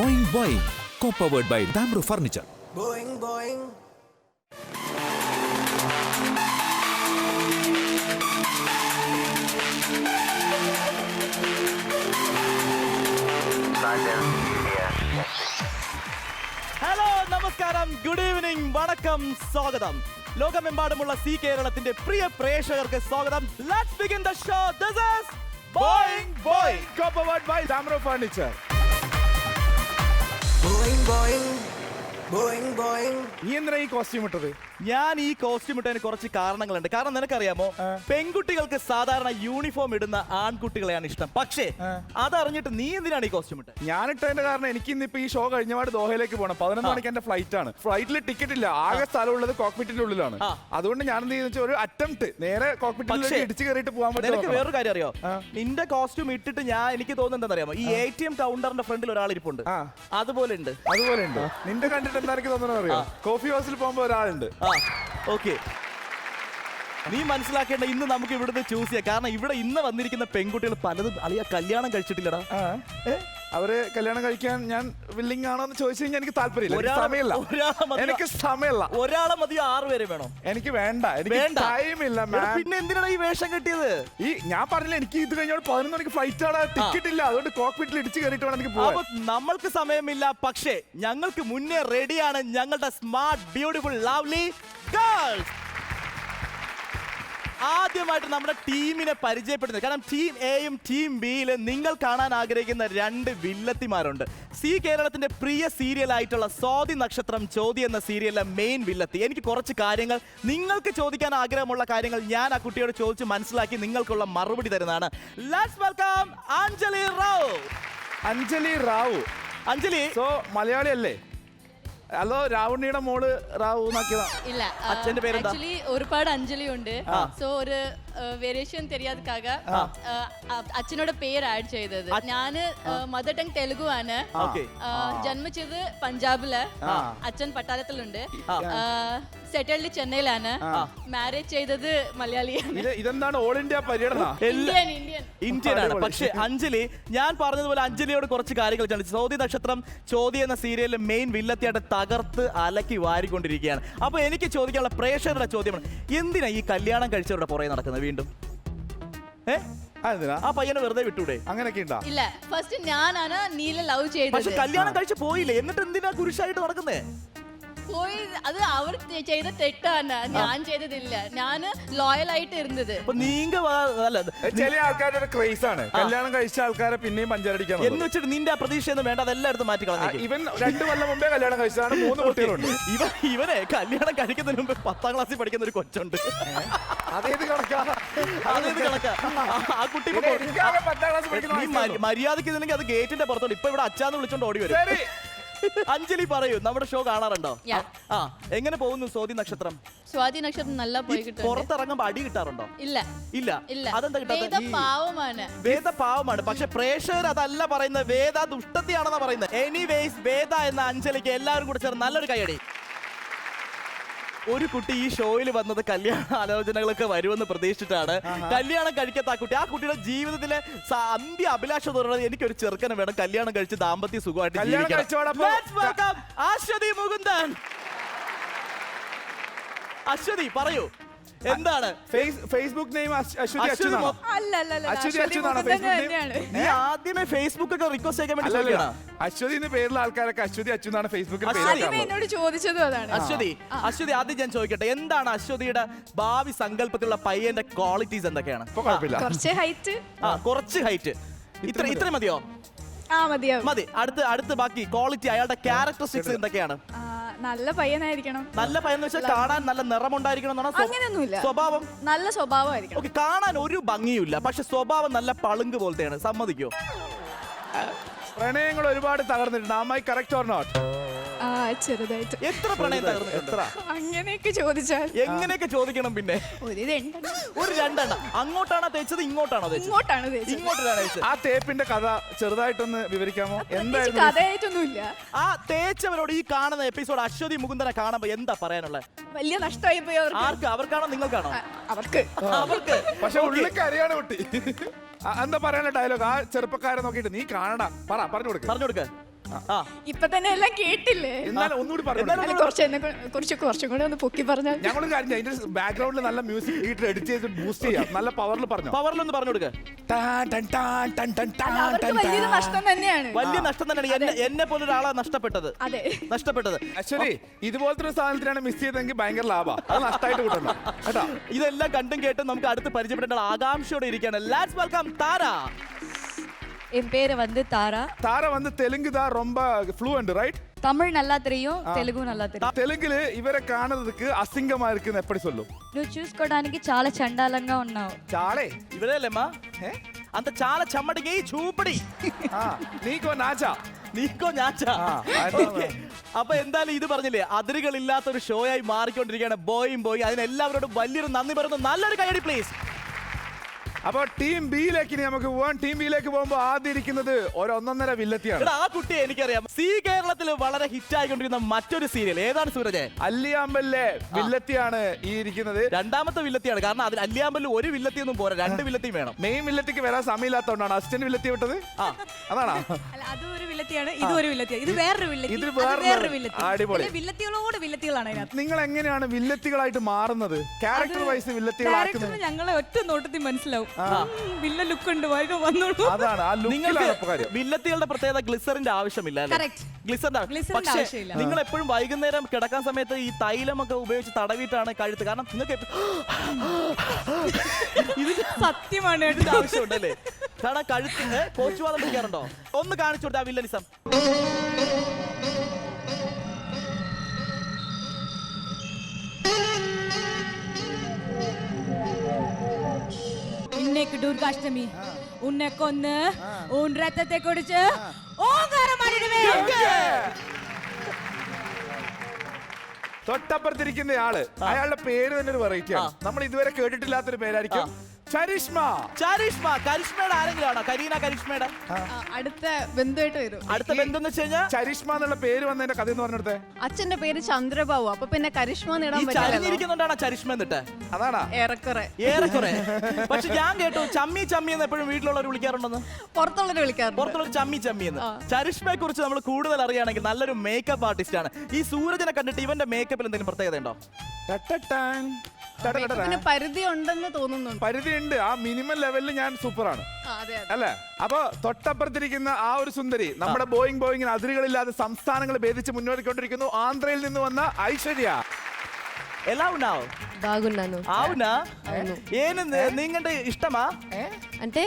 Boing Boing, co-powered by Damro Furniture. Boing boing. Hello നമസ്കാരം, good evening, വണക്കം, സ്വാഗതം. ലോകമെമ്പാടുമുള്ള സി കേരളത്തിന്റെ പ്രിയ പ്രേക്ഷകർക്ക് സ്വാഗതം. Let's begin the show. This is Boing Boing, co-powered by Damro Furniture. Boing boing. Boing boing. നീ എന്തിനാ ഈ കോസ്റ്റ്യൂം ഇട്ടത്? ഞാൻ ഈ കോസ്റ്റ്യൂം ഇട്ടതിന് കുറച്ച് കാരണങ്ങളുണ്ട്. കാരണം നിനക്കറിയാമോ, പെൺകുട്ടികൾക്ക് സാധാരണ യൂണിഫോം ഇടുന്ന ആൺകുട്ടികളെയാണ് ഇഷ്ടം. പക്ഷേ അതറിഞ്ഞിട്ട് നീ എന്തിനാണ് ഈ കോസ്റ്റ്യൂം ഇട്ടത്? ഞാൻ ഇട്ടതിന്റെ കാരണം എനിക്ക് ഇന്നിപ്പോ ഈ ഷോ കഴിഞ്ഞപാട് ദോഹയിലേക്ക് പോകണം. 11 മണിക്ക് എന്റെ ഫ്ലൈറ്റ് ആണ്. ഫ്ലൈറ്റിൽ ടിക്കറ്റ് ഇല്ല, ആകെ സ്ഥലമുള്ളത് കോക്പിറ്റിന്റെ ഉള്ളിലാണ്. അതുകൊണ്ട് ഞാൻ എന്ത് ചെയ്യുന്ന ഒരു അറ്റംപ്റ്റ് നേരെ കോക്പിറ്റിലേക്ക് ഇടിച്ചു കയറിയിട്ട് പോകാൻ പറ്റും. നിനക്ക് വേറൊരു കാര്യം അറിയോ? നിന്റെ കോസ്റ്റ്യൂം ഇട്ടിട്ട് എനിക്ക് തോന്നുന്നത് എന്താണെന്നറിയാമോ, ഈ ATM കൗണ്ടറിന്റെ ഫ്രണ്ടിൽ ഒരാൾ ഇരിപ്പുണ്ട്. അതുപോലെ ഉണ്ട്. നിന്റെ കണ്ടിട്ട് എന്താ എനിക്ക് തോന്നുന്നത് അറിയോ? കോഫി ഹൗസിൽ പോകുമ്പോ ഒരാളുണ്ട്. ഓക്കെ, നീ മനസ്സിലാക്കേണ്ട, ഇന്ന് നമുക്ക് ഇവിടുന്ന് ചൂസ് ചെയ്യാം. കാരണം ഇവിടെ ഇന്ന് വന്നിരിക്കുന്ന പെൺകുട്ടികൾ പലതും കല്യാണം കഴിച്ചിട്ടില്ലടാ. അവര് കല്യാണം കഴിക്കാൻ ഞാൻ വില്ലിംഗ് ആണോ എന്ന് ചോദിച്ചു കഴിഞ്ഞാൽ എനിക്ക് താല്പര്യമില്ല, സമയമില്ല. എനിക്ക് സമയമില്ല. ഒരാളെ മതിയോ 6 പേരെ വേണോ? എനിക്ക് വേണ്ട, എനിക്ക് ടൈമില്ല. പിന്നെ എന്തിനാണ് ഈ വേഷം കെട്ടിയത്? ഈ ഞാൻ പറഞ്ഞില്ല, എനിക്ക് ഇത് കഴിഞ്ഞ 11 മണിക്ക് ഫ്ലൈറ്റ് ആണ്, ടിക്കറ്റ് ഇല്ല. അതുകൊണ്ട് കോക്പിറ്റിൽ ഇടിച്ചു കയറിയിട്ട് വേണം എനിക്ക് പോകാൻ. നമ്മൾക്ക് സമയമില്ല, പക്ഷേ ഞങ്ങൾക്ക് മുന്നേ റെഡിയാണ് ഞങ്ങളുടെ സ്മാർട്ട് ബ്യൂട്ടിഫുൾ ലവ്ലി ഗേൾസ്. ആദ്യമായിട്ട് നമ്മുടെ ടീമിനെ പരിചയപ്പെടുന്നത്, കാരണം ടീം എയും ടീം ബിയിലും നിങ്ങൾ കാണാൻ ആഗ്രഹിക്കുന്ന 2 വില്ലത്തിമാരുണ്ട്. സി കേരളത്തിന്റെ പ്രിയ സീരിയൽ ആയിട്ടുള്ള സ്വാതി നക്ഷത്രം ചോദ്യം എന്ന സീരിയലിലെ മെയിൻ വില്ലത്തി. എനിക്ക് കുറച്ച് കാര്യങ്ങൾ, നിങ്ങൾക്ക് ചോദിക്കാൻ ആഗ്രഹമുള്ള കാര്യങ്ങൾ ഞാൻ ആ കുട്ടിയോട് ചോദിച്ച് മനസ്സിലാക്കി നിങ്ങൾക്കുള്ള മറുപടി തരുന്നതാണ്. Let's welcome Anjali Rao. അഞ്ജലി റാവു. അഞ്ജലി മലയാളി അല്ലേ? ഹലോ, രാവണിയുടെ മോള് റാവു എന്നാക്കിയതാ. இல்ல, അച്ഛന്റെ പേരെന്താ? ஆக்சுவலி ஒருபாடு அஞ்சலி உண்டு. சோ ஒரு വേരിയേഷൻ தெரியாதுக்காக അച്ഛനോട് പേര് ആഡ് ചെയ്തത്. ഞാന് മദർ ടങ് തെലുഗു ആണ്. ജന്മിച്ചത് പഞ്ചാബില്. അച്ഛൻ പട്ടാളത്തിലുണ്ട്. സെറ്റിൽഡ് ചെന്നൈയിലാണ്. മാരേജ് ചെയ്തത് മലയാളിയാണ്. ഇതെന്താണ് ഓൾ ഇന്ത്യ പര്യടനം? ഇന്ത്യൻ ആണ്. പക്ഷേ അഞ്ജലി, ഞാൻ പറഞ്ഞതുപോലെ അഞ്ജലിയോട് കുറച്ച് കാര്യങ്ങൾ ചോദിച്ചു. സ്വാതി നക്ഷത്രം ചോദ്യം എന്ന സീരിയലിലെ മെയിൻ വില്ലത്തിയായിട്ട് തകർത്ത് അലക്കി വാരിക്കൊണ്ടിരിക്കുകയാണ്. അപ്പൊ എനിക്ക് ചോദിക്കാനുള്ള പ്രേക്ഷകരുടെ ചോദ്യമാണ്, എന്തിനാ ഈ കല്യാണം കഴിച്ചവരുടെ പുറകെ നടക്കുന്നത് വീണ്ടും? ആ പയ്യനെ വെറുതെ വിട്ടൂടെ? അങ്ങനെയൊക്കെ ഉണ്ടോ? ഇല്ല, ഫസ്റ്റ് ഞാനാണ് നീല ലവ് ചെയ്തത്. പക്ഷെ കല്യാണം കഴിച്ച് പോയില്ലേ, എന്നിട്ട് എന്തിനാ കുരിശായിട്ട് നടക്കുന്നേ? പോയി, അത് അവർ ചെയ്ത തെറ്റാണ്, ഞാൻ ചെയ്തതില്ല. ഞാന് ലോയൽ ആയിട്ട് ഇരുന്നത്. ചില ആൾക്കാരുടെ ഒരു ക്രേസ് ആണ് കല്യാണം കഴിച്ച ആൾക്കാരെ പിന്നെയും പഞ്ചാരടിക്കാൻ എന്ന് വെച്ചിട്ട് നിന്റെ പ്രതീക്ഷയൊന്നും വേണ്ട, അതെല്ലായിടത്തും മാറ്റി കളഞ്ഞു. ഇവൻ 2 കൊല്ലം മുമ്പേ കല്യാണം കഴിച്ചതാണ്, 3 കുട്ടികളുണ്ട്. ഇവനെ കല്യാണം കഴിക്കുന്നതിന് മുമ്പ് 10ാം ക്ലാസ്സിൽ പഠിക്കുന്ന ഒരു കൊച്ചുണ്ട്. അതേത് കണക്കാ? ആ കുട്ടി മര്യാദക്ക് ഇതില്ലെങ്കിൽ അത് ഗേറ്റിന്റെ പുറത്തോട്ട്. ഇപ്പൊ ഇവിടെ അച്ഛാന്ന് വിളിച്ചോണ്ട് ഓടി വരും. അഞ്ജലി പറയൂ, നമ്മുടെ ഷോ കാണാറുണ്ടോ? എങ്ങനെ പോകുന്നു സ്വാതി നക്ഷത്രം? സ്വാതി നക്ഷത്രം നല്ല പോയി. പുറത്തിറങ്ങുമ്പോ അടി കിട്ടാറുണ്ടോ? ഇല്ല ഇല്ല. അതെന്താ കിട്ടാത്ത? വേദ പാവമാണ്. പക്ഷെ പ്രേക്ഷകർ അതല്ല പറയുന്നത്, വേദ ദുഷ്ടത്തിയാണെന്നാ പറയുന്നത്. എനിവേസ്, വേദ എന്ന അഞ്ജലിക്ക് എല്ലാവരും കൂടി ചേർന്ന് നല്ലൊരു കൈയടി. ഒരു കുട്ടി ഈ ഷോയിൽ വന്നത് കല്യാണ ആലോചനകളൊക്കെ വരുമെന്ന് പ്രതീക്ഷിച്ചിട്ടാണ്. കല്യാണം കഴിക്കാത്ത ആ കുട്ടിയുടെ ജീവിതത്തിലെ അന്ത്യ അഭിലാഷം തോന്നുന്നത്, എനിക്കൊരു ചെറുക്കനെ വേണം, കല്യാണം കഴിച്ച് ദാമ്പത്യ സുഖമായിട്ട് അശ്വതി മുകുന്ദൻ. അശ്വതി പറയൂ, എന്താണ് ഫേസ്ബുക്ക് നെയിം? നീ ആദ്യമേ ഫേസ്ബുക്ക് ഒക്കെ റിക്വസ്റ്റ് ചെയ്യാൻ വേണ്ടി ചോദിക്കണം. അശ്വതി എന്ന പേരുള്ള ആൾക്കാരൊക്കെ അശ്വതി അച്ചു എന്നാണ് ഫേസ്ബുക്കിൽ. അശ്വതി, ആദ്യം ഞാൻ ചോദിക്കട്ടെ, എന്താണ് അശ്വതിയുടെ ഭാവി സങ്കല്പത്തിലുള്ള പയ്യന്റെ ക്വാളിറ്റീസ് എന്തൊക്കെയാണ്? കുറച്ച് ഹൈറ്റ്. ഇത്ര മതിയോ? മതി. അടുത്ത് ബാക്കി ക്വാളിറ്റി, അയാളുടെ ക്യാരക്ടറിസ്റ്റിക്സ് എന്തൊക്കെയാണ്? നല്ല പയ്യനായിരിക്കണം. നല്ല പയ്യൻ വെച്ചാൽ കാണാൻ നല്ല നിറമുണ്ടായിരിക്കണം. സ്വഭാവം നല്ല സ്വഭാവമായിരിക്കണം. ഓക്കെ, കാണാൻ ഒരു ഭംഗിയില്ല, പക്ഷെ സ്വഭാവം നല്ല പളുങ്ക് പോലത്തെയാണ്. സമ്മതിക്കോ? പ്രണയങ്ങൾ ഒരുപാട് തകർന്നിട്ടുണ്ട്. Am I correct or not? ചെറുതായിട്ട്. എത്ര പ്രണയം തകർന്നു? എത്ര? അങ്ങനെയൊക്കെ ചോദിച്ചാൽ എങ്ങനെയൊക്കെ ചോദിക്കണം? പിന്നെ ഒരു 2 എണ്ണം. അങ്ങോട്ടാണോ തേച്ചത്, ഇങ്ങോട്ടാണോ തേച്ചത്? ഇങ്ങോട്ടാണ് തേച്ചത്. ആ തേപ്പിന്റെ കഥ ചെറുതായിട്ടൊന്ന് വിവരിക്കാമോ? എന്തായിരുന്നു? കഥയായിട്ടൊന്നുമില്ല. ആ തേച്ചവരോട് ഈ കാണുന്ന എപ്പിസോഡ് അശ്വതി മുകുന്ദനെ കാണുമ്പോ എന്താ പറയാനുള്ളത്? വലിയ നഷ്ടമായി പോയി. ആർക്ക്? അവർക്കാണോ നിങ്ങൾക്കാണോ? അവർക്ക്. പക്ഷെ ഉള്ളിലേക്ക് അറിയാണ് കുട്ടി. എന്താ പറയാനുള്ള ഡയലോഗ്? ആ ചെറുപ്പക്കാരെ നോക്കിയിട്ട് നീ കാണടാ, പറഞ്ഞു കൊടുക്ക. ഇപ്പൊ തന്നെ എല്ലാം കേട്ടില്ലേ? എന്നാലും ഒന്നുകൂടി പറഞ്ഞു. അല്ല, കുറച്ചും കൂടെ ഒന്ന് പൊക്കി പറഞ്ഞാൽ. ഞങ്ങളൊരു കാര്യം ചെയ്യാം, അതിന്റെ ബാക്ക്ഗ്രൗണ്ടിൽ നല്ല മ്യൂസിക് ഗീറ്റർ എഡിറ്റ് ചെയ്ത് ബൂസ്റ്റ് ചെയ്യാം. നല്ല പവറിൽ പറഞ്ഞു. പവറിലൊന്ന് പറഞ്ഞു കൊടുക്കുക. അവർക്ക് വലിയൊരു നഷ്ടം തന്നെയാണ്. വലിയ നഷ്ടം തന്നെയാണ് എന്നെ പോലെ ഒരാളെ നഷ്ടപ്പെട്ടത്. ആക്ച്വലി ഇതുപോലത്തെ ഒരു സാധനത്തിനാണ് മിസ് ചെയ്തെങ്കിൽ ഭയങ്കര ലാഭം. അത് നഷ്ടമായിട്ട് കൂട്ടണം കേട്ടോ. ഇതെല്ലാം കണ്ടും കേട്ടും നമുക്ക് അടുത്ത് പരിചയപ്പെടേണ്ട ആകാംക്ഷയോടെ ഇരിക്കുകയാണ്. ലെറ്റ്സ് വെൽക്കം താര. என் பேரு வந்து தாரா. താര വന്ന് തെലുങ്ക് தான் ரொம்ப fluent, right? தமிழ் நல்லா தெரியும், తెలుగు நல்லா தெரியும். తెలుగులో ఇవరే కానదుకు అసింగమా ఇరుకుంది ఎప్పటి సొల్లు. నువ్వు చూసుకోవడానికి చాలా చండాలంగా ఉన్నావు. చాలే ఇవరేలేమ్మా అంత చాలా చెమ్మడికి చూపడి నీకో నాచా നീക്കോ ഞാച്ചാ. അപ്പൊ എന്തായാലും ഇത് പറഞ്ഞില്ലേ, അതിരുകളില്ലാത്ത ഒരു ഷോ ആയി മാറിക്കൊണ്ടിരിക്കുകയാണ് ബോയും ബോയ്. അതിനെല്ലാവരോടും വലിയൊരു നന്ദി പറയുന്നു. നല്ലൊരു കൈയടി പ്ലീസ്. അപ്പൊ ടീം ബിയിലേക്ക് നമുക്ക് പോവാൻ. ടീം ബിയിലേക്ക് പോകുമ്പോ ആദ്യം ഇരിക്കുന്നത് ഒരു ഒന്നൊന്നര വില്ലത്തിയാണ്. ആ കുട്ടിയെ എനിക്കറിയാം. സി കേരളത്തിൽ വളരെ ഹിറ്റ് ആയിക്കൊണ്ടിരിക്കുന്ന മറ്റൊരു സീരിയൽ ഏതാണ് സൂരജ്? അല്ലിയാമ്പലിലെ വില്ലത്തിയാണ് ഈ ഇരിക്കുന്നത്. രണ്ടാമത്തെ വില്ലത്തിയാണ്. കാരണം അതിൽ അല്ലിയാമ്പലിൽ ഒരു വില്ലത്തി ഒന്നും പോരാ, രണ്ട് വില്ലത്തിയും വേണം. മെയിൻ വില്ലത്തിക്ക് വരാൻ സമയമില്ലാത്തതുകൊണ്ടാണ് അസിസ്റ്റന്റ് വില്ലത്തി വിട്ടത്. അതാണോ? അതൊരു വില്ലത്തിയാണ്, ഇതൊരു വില്ലത്തിയാണ്. ഇത് വേറൊരു വില്ലത്തി, ഇത് വേറൊരു വില്ലത്തി. അടിപൊളി. വില്ലത്തികളോട് വില്ലത്തികളാണ് അതിനകത്ത്. നിങ്ങൾ എങ്ങനെയാണ് വില്ലത്തികളായിട്ട് മാറുന്നത്? ക്യാരക്ടർ വൈസ് വില്ലത്തികളാക്കുന്നത് ഞങ്ങളെ ഒറ്റ നോട്ടത്തിൽ മനസ്സിലാവും. വില്ല ലുക്ക് ഉണ്ട്, വേഗം വന്നോളൂ. അതാണ് ആ ലുക്കിലാണ്. വില്ലത്തികളുടെ പ്രത്യേകത ഗ്ലിസറിന്റെ ആവശ്യമില്ല അല്ലേ? ഗ്ലിസറിന്റെ പക്ഷേ ആവശ്യമില്ല. നിങ്ങൾ എപ്പോഴും വൈകുന്നേരം കിടക്കാൻ സമയത്ത് ഈ തൈലമൊക്കെ ഉപയോഗിച്ച് തടവിട്ടാണ് കഴുത്ത്. കാരണം നിങ്ങൾക്ക് ഇതിന് സത്യമാണ് ഇതിന്റെ ആവശ്യമുണ്ടല്ലേ? കാരണം കഴുത്തിന് കോച്ചുവാദം പിടിക്കാറുണ്ടോ? ഒന്ന് കാണിച്ചു കൊടുത്ത ആ വില്ലനിസം. இன்னைக்கு துர்காஷ்டமி, உன்னை கொன்னு உன் ரத்தத்தை குடிச்சு ஓங்காரம் ஆடிடுவேன். തൊട്ടപ്പുറത്തിരിക്കുന്ന ആള്, അയാളുടെ പേര് തന്നെ ഒരു വെറൈറ്റി ആണ്. നമ്മൾ ഇതുവരെ കേട്ടിട്ടില്ലാത്തൊരു പേരായിരിക്കും. ചരിഷ്മ. കരിഷ്മയുടെ ആരെങ്കിലാണോ? കരീന കരിഷ്മയുടെ അടുത്ത ബന്ധുവായിട്ട് വരും. അടുത്ത ബന്ധം എന്ന് വെച്ച് കഴിഞ്ഞാൽ ചരിഷ്മ എന്നുള്ള പേര് വന്നതിന്റെ കഥ എന്ന് പറഞ്ഞെടുത്തേ. അച്ഛന്റെ പേര് ചന്ദ്രബാബു. അപ്പൊ പിന്നെ കരിഷ്മ നേടാൻ പറ്റില്ല. ചരിഞ്ഞിരിക്കുന്നുണ്ടാണ് ചരിഷ്മ എന്നിട്ട്. അതാണോ? ഏറെക്കുറെ. പക്ഷെ ഞാൻ കേട്ടു ചമ്മി ചമ്മി എന്ന് എപ്പോഴും വീട്ടിലുള്ളവർ വിളിക്കാറുണ്ടെന്ന്. പുറത്തുള്ളവർ വിളിക്കാറുണ്ട്. പുറത്തുള്ളവർ ചമ്മി ചമ്മി എന്ന്. ചരിഷ്മയെ കുറിച്ച് നമ്മൾ കൂടുതൽ അറിയുകയാണെങ്കിൽ നല്ലൊരു മേക്കപ്പ് ആർട്ടിസ്റ്റ് ആണ്. ഈ സൂരജിനെ കണ്ടിട്ട് ഇവന്റെ മേക്കപ്പിൽ എന്തെങ്കിലും പ്രത്യേകത ഉണ്ടോ? പരിധി ഉണ്ടെന്ന് തോന്നുന്നുണ്ട്. പരിധി ഉണ്ട്. ആ മിനിമം ലെവലിൽ ഞാൻ സൂപ്പറാണ് അല്ലേ? അപ്പൊ തൊട്ടപ്പുറത്തിരിക്കുന്ന ആ ഒരു സുന്ദരി നമ്മുടെ ബോയിങ്ങിന് അതിരുകളില്ലാതെ സംസ്ഥാനങ്ങൾ ഭേദിച്ച് മുന്നോട്ടിക്കൊണ്ടിരിക്കുന്നു. ആന്ധ്രയിൽ നിന്ന് വന്ന ഐശ്വര്യ. ఎలా ఉన్నావు? బాగున్నాను. అవునా? ఏను నీకంటే ఇష్టమా? అంటే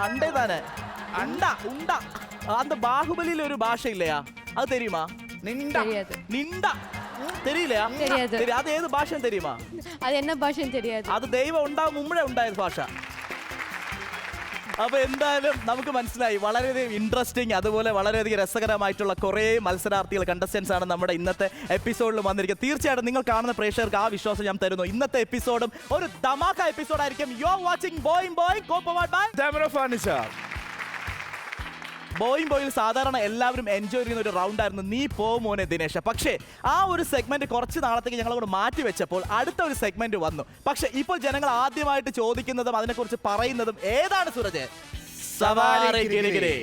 అంటే താനെ അണ്ട ഉണ്ട. அந்த ബാഹുബലിയിലെ ഒരു ഭാഷയില്ലയാ, അത് தெரியுமா? தெரியாது. നിണ്ട தெரியலையா? தெரியாது. അത് ഏത് ഭാഷയും தெரியுமா? அது என்ன பாஷைன்னு தெரியாது. അത് ദൈവം ഉണ്ടാവും മുമ്പേ ഉണ്ടായ ഭാഷ. അപ്പൊ എന്തായാലും നമുക്ക് മനസ്സിലായി. വളരെയധികം ഇൻട്രസ്റ്റിംഗ്, അതുപോലെ വളരെയധികം രസകരമായിട്ടുള്ള കുറേ മത്സരാർത്ഥികൾ, കണ്ടസ്റ്റൻസ് ആണ് നമ്മുടെ ഇന്നത്തെ എപ്പിസോഡിൽ വന്നിരിക്കുന്നത്. തീർച്ചയായിട്ടും നിങ്ങൾ കാണുന്ന പ്രേക്ഷകർക്ക് ആ വിശ്വാസം ഞാൻ തരുന്നു. ഇന്നത്തെ എപ്പിസോഡും ഒരു ധമാക്ക എപ്പിസോഡായിരിക്കും. You are watching Boeing co-powered by Tamara Furniture. ബോയിൽ സാധാരണ എല്ലാവരും എൻജോയ് ചെയ്യുന്ന ഒരു റൗണ്ട് ആയിരുന്നു നീ പോ മോനെ ദിനേശ. പക്ഷേ ആ ഒരു സെഗ്മെന്റ് കുറച്ച് നാളത്തേക്ക് ഞങ്ങൾ കൂടെ മാറ്റി വെച്ചപ്പോൾ അടുത്ത ഒരു സെഗ്മെന്റ് വന്നു. പക്ഷെ ഇപ്പോൾ ജനങ്ങൾ ആദ്യമായിട്ട് ചോദിക്കുന്നതും അതിനെക്കുറിച്ച് പറയുന്നതും ഏതാണ് സൂരജ്? സവാരി ഗിരിഗിരി.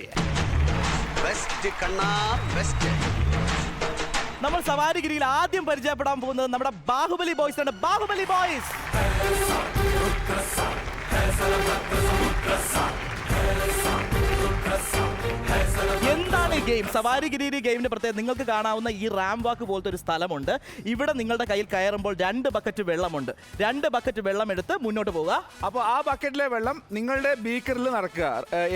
നമ്മൾ സവാരി ഗിരിയിൽ ആദ്യം പരിചയപ്പെടാൻ പോകുന്നത് നമ്മുടെ ബാഹുബലി ബോയ്സ് ആണ്. ബാഹുബലി ബോയ്സ്. എന്താണ് ഈ ഗെയിം? സവാരി ഗിരി ഗെയിമിന്റെ പ്രത്യേകത നിങ്ങൾക്ക് കാണാവുന്ന ഈ റാം വാക്ക് പോലത്തെ ഒരു സ്ഥലമുണ്ട്. ഇവിടെ നിങ്ങളുടെ കയ്യിൽ കയറുമ്പോൾ 2 ബക്കറ്റ് വെള്ളമുണ്ട്. 2 ബക്കറ്റ് വെള്ളം എടുത്ത് മുന്നോട്ട് പോവുക. അപ്പോൾ ആ ബക്കറ്റിലെ വെള്ളം നിങ്ങളുടെ ബീക്കറിൽ നടക്കുക.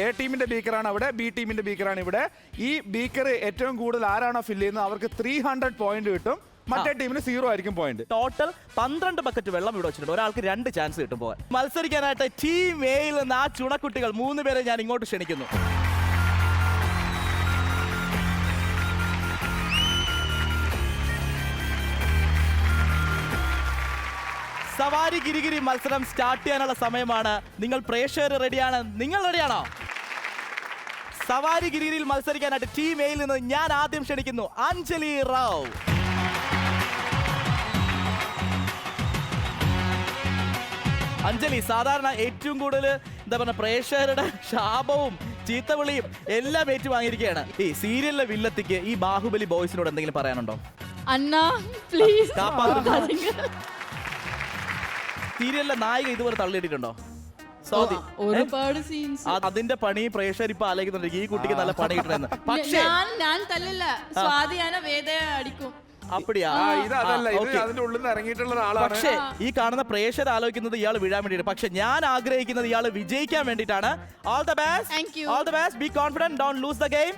എ ടീമിന്റെ ബീക്കറാണ് അവിടെ, ബി ടീമിന്റെ ബീക്കറാണ് ഇവിടെ. ഈ ബീക്കർ ഏറ്റവും കൂടുതൽ ആരാണോ ഫില്ല് ചെയ്യുന്നത് അവർക്ക് 300 പോയിന്റ് കിട്ടും. മറ്റേ ടീമിന് 0 ആയിരിക്കും പോയിന്റ്. ടോട്ടൽ 12 ബക്കറ്റ് വെള്ളം ഇവിടെ വെച്ചിട്ടുണ്ട്. ഒരാൾക്ക് 2 ചാൻസ് കിട്ടും പോകാൻ. മത്സരിക്കാനായിട്ട് ടീം എയിൽ നിന്ന് ആ ചുണക്കുട്ടികൾ 3 പേരെ ഞാൻ ഇങ്ങോട്ട് ക്ഷണിക്കുന്നു. സവാരി ഗിരിഗിരി മത്സരം സ്റ്റാർട്ട് ചെയ്യാനുള്ള സമയമാണ്. നിങ്ങൾ പ്രേക്ഷകർ റെഡിയാണ്? നിങ്ങൾ റെഡിയാണോ? സവാരി ഗിരിഗിരിയിൽ മത്സരിക്കാനായിട്ട് ടീം എയിൽ നിന്ന് ഞാൻ ആദ്യം ക്ഷണിക്കുന്നു അഞ്ജലി റാവ്. അഞ്ജലി, സാധാരണ ഏറ്റവും കൂടുതൽ എന്താ പറയുക പ്രേക്ഷകരുടെ ശാപവും ചീത്തവിളിയും എല്ലാം ഏറ്റു വാങ്ങിയിരിക്കുകയാണ്. ഈ സീരിയലിലെ വില്ലത്തിക്ക് ഈ ബാഹുബലി ബോയ്സിനോട് എന്തെങ്കിലും പറയാനുണ്ടോ? അണ്ണ പ്ലീസ് സീരിയലിലെ നായിക ഇതുവരെ തള്ളിയിട്ടിട്ടുണ്ടോ? സ്വാതി, ഒരുപാട് സീൻസ്. അതിന്റെ പണി പ്രേക്ഷകർ ഇപ്പൊ ആലോചിക്കുന്നുണ്ട്, ഈ കുട്ടിക്ക് നല്ല പണി കിട്ടണമെന്ന്. പക്ഷേ ഞാൻ തല്ലില്ല, സ്വാതിയാണ് വേദ അടിക്കും. അപ്പടിയാ? അതിന്റെ ഉള്ളിൽ നിന്ന് ഇറങ്ങിയിട്ടുള്ള ഒരാളാണ്. പക്ഷേ ഈ കാണുന്ന പ്രേക്ഷകർ ആലോചിക്കുന്നത് ഇയാൾ വീഴാൻ വേണ്ടിയിട്ട്, പക്ഷെ ഞാൻ ആഗ്രഹിക്കുന്നത് ഇയാൾ വിജയിക്കാൻ വേണ്ടിയിട്ടാണ്. All the best, Thank you. All the best, be confident, don't lose the game.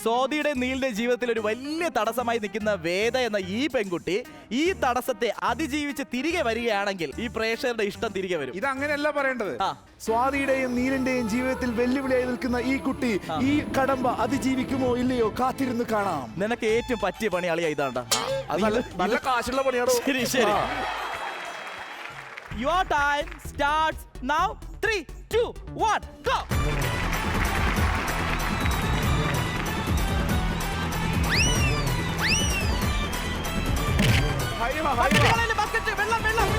സ്വാതിയുടെ നീലിന്റെ ജീവിതത്തിൽ ഒരു വലിയ തടസ്സമായി നിൽക്കുന്ന വേദ എന്ന ഈ പെൺകുട്ടി ഈ തടസ്സത്തെ അതിജീവിച്ച് തിരികെ വരികയാണെങ്കിൽ ഈ പ്രേക്ഷകരുടെ ഇഷ്ടം തിരികെ വരും. ഇത് അങ്ങനെയല്ല പറയേണ്ടത്. ആ. സ്വാതിയുടെയും നീലിന്റെയും ജീവിതത്തിൽ വെല്ലുവിളിയായി നിൽക്കുന്ന ഈ കുട്ടി ഈ കടമ്പ അതിജീവിക്കുമോ ഇല്ലയോ കാത്തിരുന്ന് കാണാം. നിനക്ക് ഏറ്റവും പറ്റിയ പണി അളിയാ ഇതാണ്ട. നല്ല കാശുള്ള പണിയാണോ? ശരി ശരി. Your time starts now. 3, 2, 1, go. Bucket വെള്ളം വെള്ളം.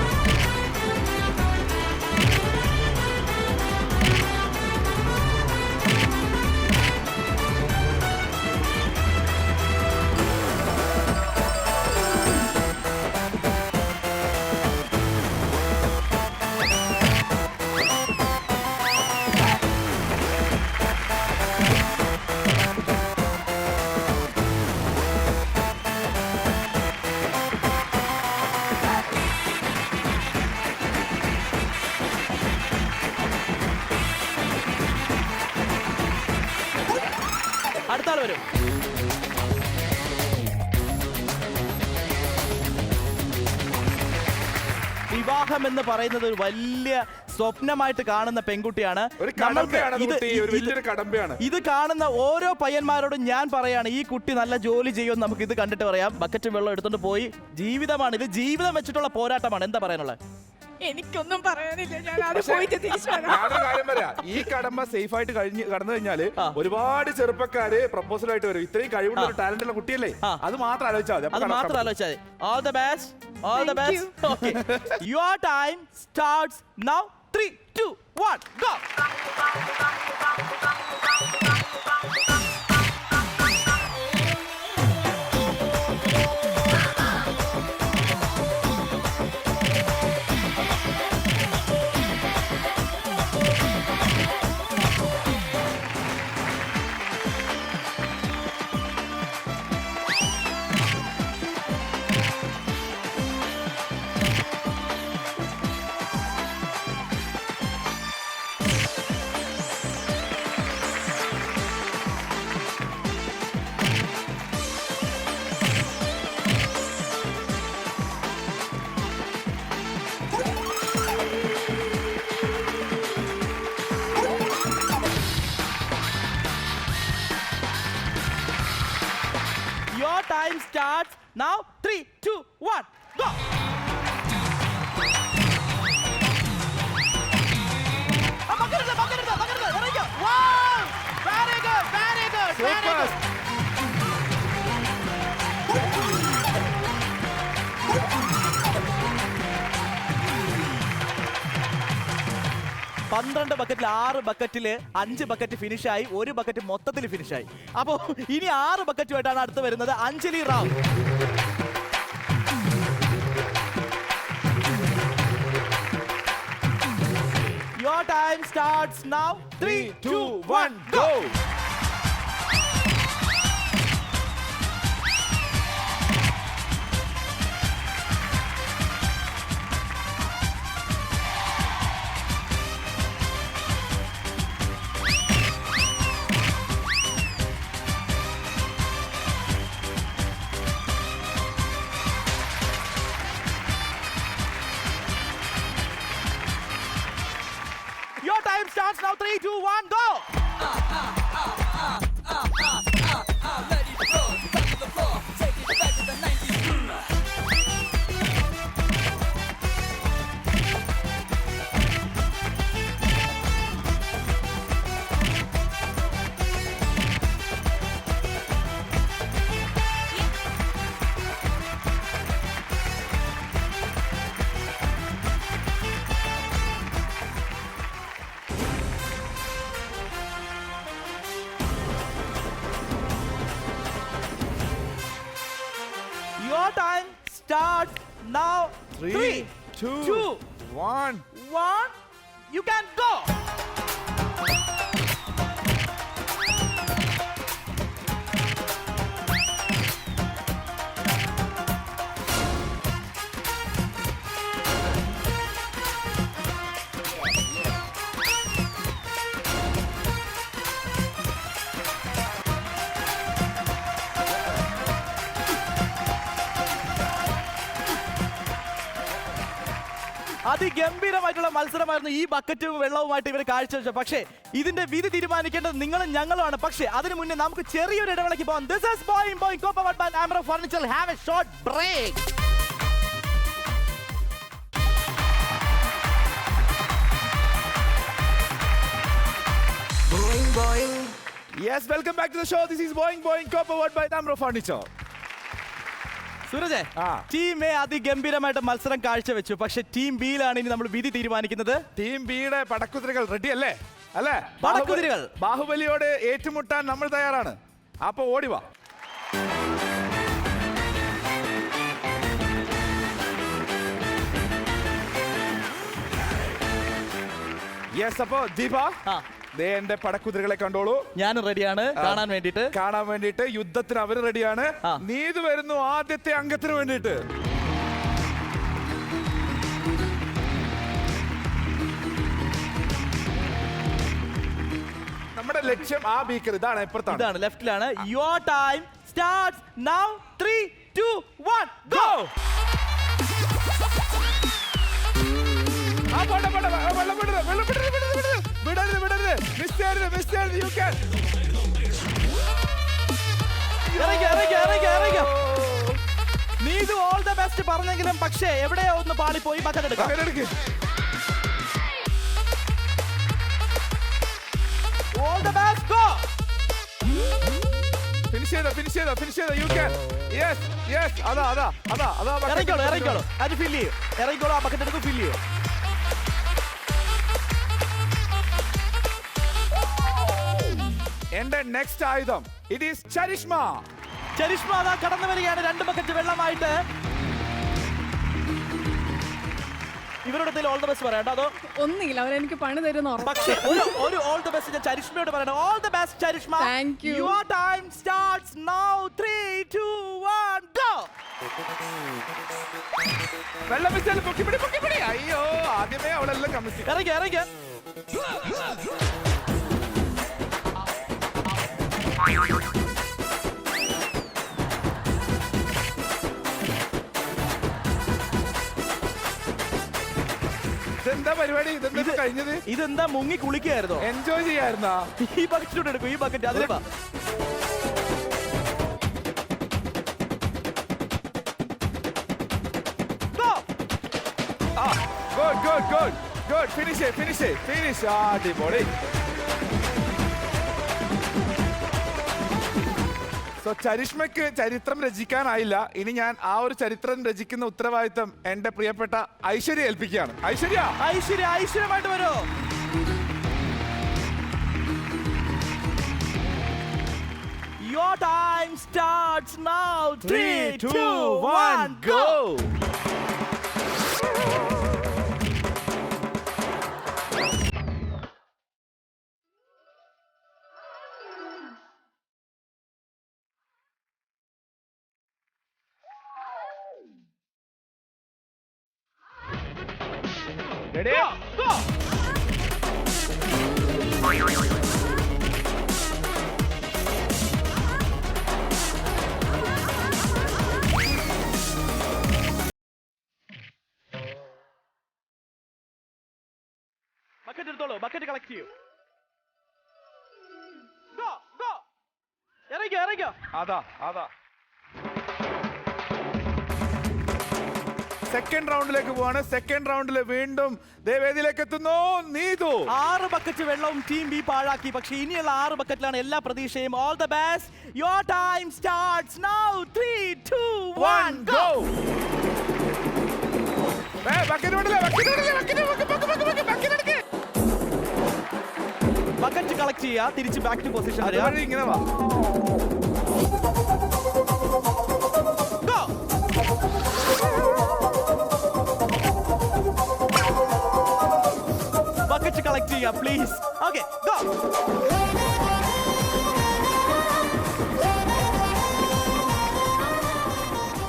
അടുത്ത ആൾ വരും. വിവാഹം എന്ന് പറയുന്നത് ഒരു വലിയ സ്വപ്നമായിട്ട് കാണുന്ന പെൺകുട്ടിയാണ്. ഇത് കാണുന്ന ഓരോ പയ്യന്മാരോടും ഞാൻ പറയാണ്, ഈ കുട്ടി നല്ല ജോലി ചെയ്യുമെന്ന് നമുക്ക് ഇത് കണ്ടിട്ട് പറയാം. ബക്കറ്റ് വെള്ളം എടുത്തോണ്ട് പോയി. ജീവിതമാണ് ഇത്, ജീവിതം വെച്ചിട്ടുള്ള പോരാട്ടമാണ്. എന്താ പറയാനുള്ളത്? എനിക്കൊന്നും പറയാനില്ല, ഞാൻ അത് പോയിട്ട് തിരിച്ചു വരാം. ഈ കടമ്പ സേഫ് ആയിട്ട് കടന്നു കഴിഞ്ഞാല് ഒരുപാട് ചെറുപ്പക്കാര് പ്രപ്പോസൽ ആയിട്ട് വരും. ഇത്രയും കഴിവുള്ള ഒരു ടാലന്റ് ഉള്ള കുട്ടിയല്ലേ, അത് മാത്രം ആലോചിച്ചാൽ മതി. അത് മാത്രം ആലോചിച്ചാൽ മതി. All the best, all the best. Okay, your time starts now. 3, 2, 1, go. Your time starts now. 3, 2, 1, go. Wow! Very good, very good, very good. പന്ത്രണ്ട് ബക്കറ്റിൽ 6 ബക്കറ്റില് 5 ബക്കറ്റ് ഫിനിഷായി, 1 ബക്കറ്റ് മൊത്തത്തിൽ ഫിനിഷായി. അപ്പോ ഇനി 6 ബക്കറ്റുമായിട്ടാണ് അടുത്ത് വരുന്നത് Anjali Ram. Your time starts now. 3, 2, 1, go. Your time starts now. 3, 2, 1, go. now 3, 2, 1. 1. You can go. അതിഗംഭീരമായിട്ടുള്ള മത്സരമായിരുന്നു ഈ ബക്കറ്റും വെള്ളവുമായിട്ട് ഇവർ കാഴ്ചവെച്ചത്. പക്ഷേ ഇതിന്റെ വിധി തീരുമാനിക്കേണ്ടത് നിങ്ങളും ഞങ്ങളുമാണ്. പക്ഷേ അതിനു മുന്നേ നമുക്ക് ചെറിയൊരു ഇടവേളയ്ക്ക് പോകാം. This is Boing Boing co-powered by Amro Furniture. Have a short break. Boing, boing. Yes, welcome back to the show. This is Boing Boing co-powered by Amro Furniture. Sooraj, team A അതിഗംഭീരമായിട്ട് മത്സരം കാഴ്ചവെച്ചു. പക്ഷേ ടീം ബിയിലാണ് ഇനി നമ്മൾ വിധി തീരുമാനിക്കുന്നത്. Team ബിയുടെ പടക്കുതിരകൾ ready അല്ലേ? അല്ലേ? പടക്കുതിരകൾ. ബാഹുബലിയോട് ഏറ്റുമുട്ടാൻ നമ്മൾ തയ്യാറാണ്. അപ്പൊ ഓടിവാ. യെസ്, അപ്പോ ദീപ ദേ എന്റെ പടക്കുതിരകളെ കണ്ടോളൂ. ഞാൻ റെഡിയാണ് കാണാൻ വേണ്ടിയിട്ട്. യുദ്ധത്തിന് അവര് റെഡിയാണ്. നീതു വരുന്നു ആദ്യത്തെ അംഗത്തിന് വേണ്ടിയിട്ട്. നമ്മുടെ ലക്ഷ്യം ആ ബീക്കർ ഇതാണ്, ഇപ്പുറത്താണ്, ലെഫ്റ്റിലാണ്. Your time starts now. 3, 2, 1 go. Neethu all the best പറഞ്ഞെങ്കിലും പക്ഷേ എവിടെയോ ഒന്ന് പാളിപ്പോയി. ബക്കറ്റ് എടുക്കാം. All the best go. Finish ചെയ്തോ. You can. യെസ് അതാ ഇറങ്ങിക്കോളൂ. അത് ഫില്ല് ചെയ്യും. ഇറങ്ങിക്കോളൂ. ആ ബക്കറ്റ് എടുക്കും, ഫില്ല് ചെയ്യും. എന്റെ നെക്സ്റ്റ് ആയുധം ഇറ്റ് ഈസ് ചരിഷ്മ അതാ കടന്നു വരികയാണ് 2 ബക്കറ്റ് വെള്ളമായിട്ട്. ഇവരുടെ ഓൾ ദ ബെസ്റ്റ് പറയണ്ടോ അതോ ഒന്നുമില്ല, അവരെനിക്ക് പണി തരുന്ന പക്ഷേ ഒരു ഓൾ ദ ബെസ്റ്റ് ഞാൻ ചരിഷ്മയോട് പറയണം. All the best Charishma. Thank you. Your time starts now. 3, 2, 1 go. വെള്ളം വെച്ചാൽ പൊക്കിപ്പിടി. അയ്യോ, ആദ്യമേ അവളെല്ലാം കമ്മിച്ചു. ഇറങ്ങി. ഇതെന്താ പരിപാടി? ഇതെന്താ കഴിഞ്ഞത്? ഇതെന്താ മുങ്ങി കുളിക്കായിരുന്നോ? എൻജോയ് ചെയ്യായിരുന്നാ? ഈ ബക്കറ്റിലൂടെ എടുക്കും. ഈ ബക്കറ്റ് അതിലേ വാ. Good. Finish. അടിപൊളി. സോ ചരിഷ്മയ്ക്ക് ചരിത്രം രചിക്കാനായില്ല. ഇനി ഞാൻ ആ ഒരു ചരിത്രം രചിക്കുന്ന ഉത്തരവാദിത്തം എന്റെ പ്രിയപ്പെട്ട ഐശ്വര്യ ഏൽപ്പിക്കുകയാണ്. ഐശ്വര്യമായിട്ട് വരോ. Your time starts now. 3, 2, 1 go. Ready? Go. Bucket എടുത്തോളൂ. ബക്കറ്റ് കളക്ട് ചെയ്യൂ. ഇറങ്ങിക്കോ. അതാ സെക്കൻഡ് റൗണ്ടിലേക്ക് പോവാണ്. സെക്കൻഡ് റൗണ്ടിൽ വീണ്ടും വേദിയിലേക്ക് എത്തുന്നു നീതു. 6 ബക്കറ്റ് വെള്ളവും ടീം ബി പാഴാക്കി. പക്ഷേ ഇനിയുള്ള 6 ബക്കറ്റിലാണ് എല്ലാ പ്രതീക്ഷയും. All the best. Your time starts now. 3, 2, 1 go. Bucket collect ചെയ്യുക. തിരിച്ച് ബാക്ക് ടു പൊസിഷൻ വരിക. ഇങ്ങനെ വാ. ശ്രദ്ധിക്കുക പ്ലീസ്. Okay go.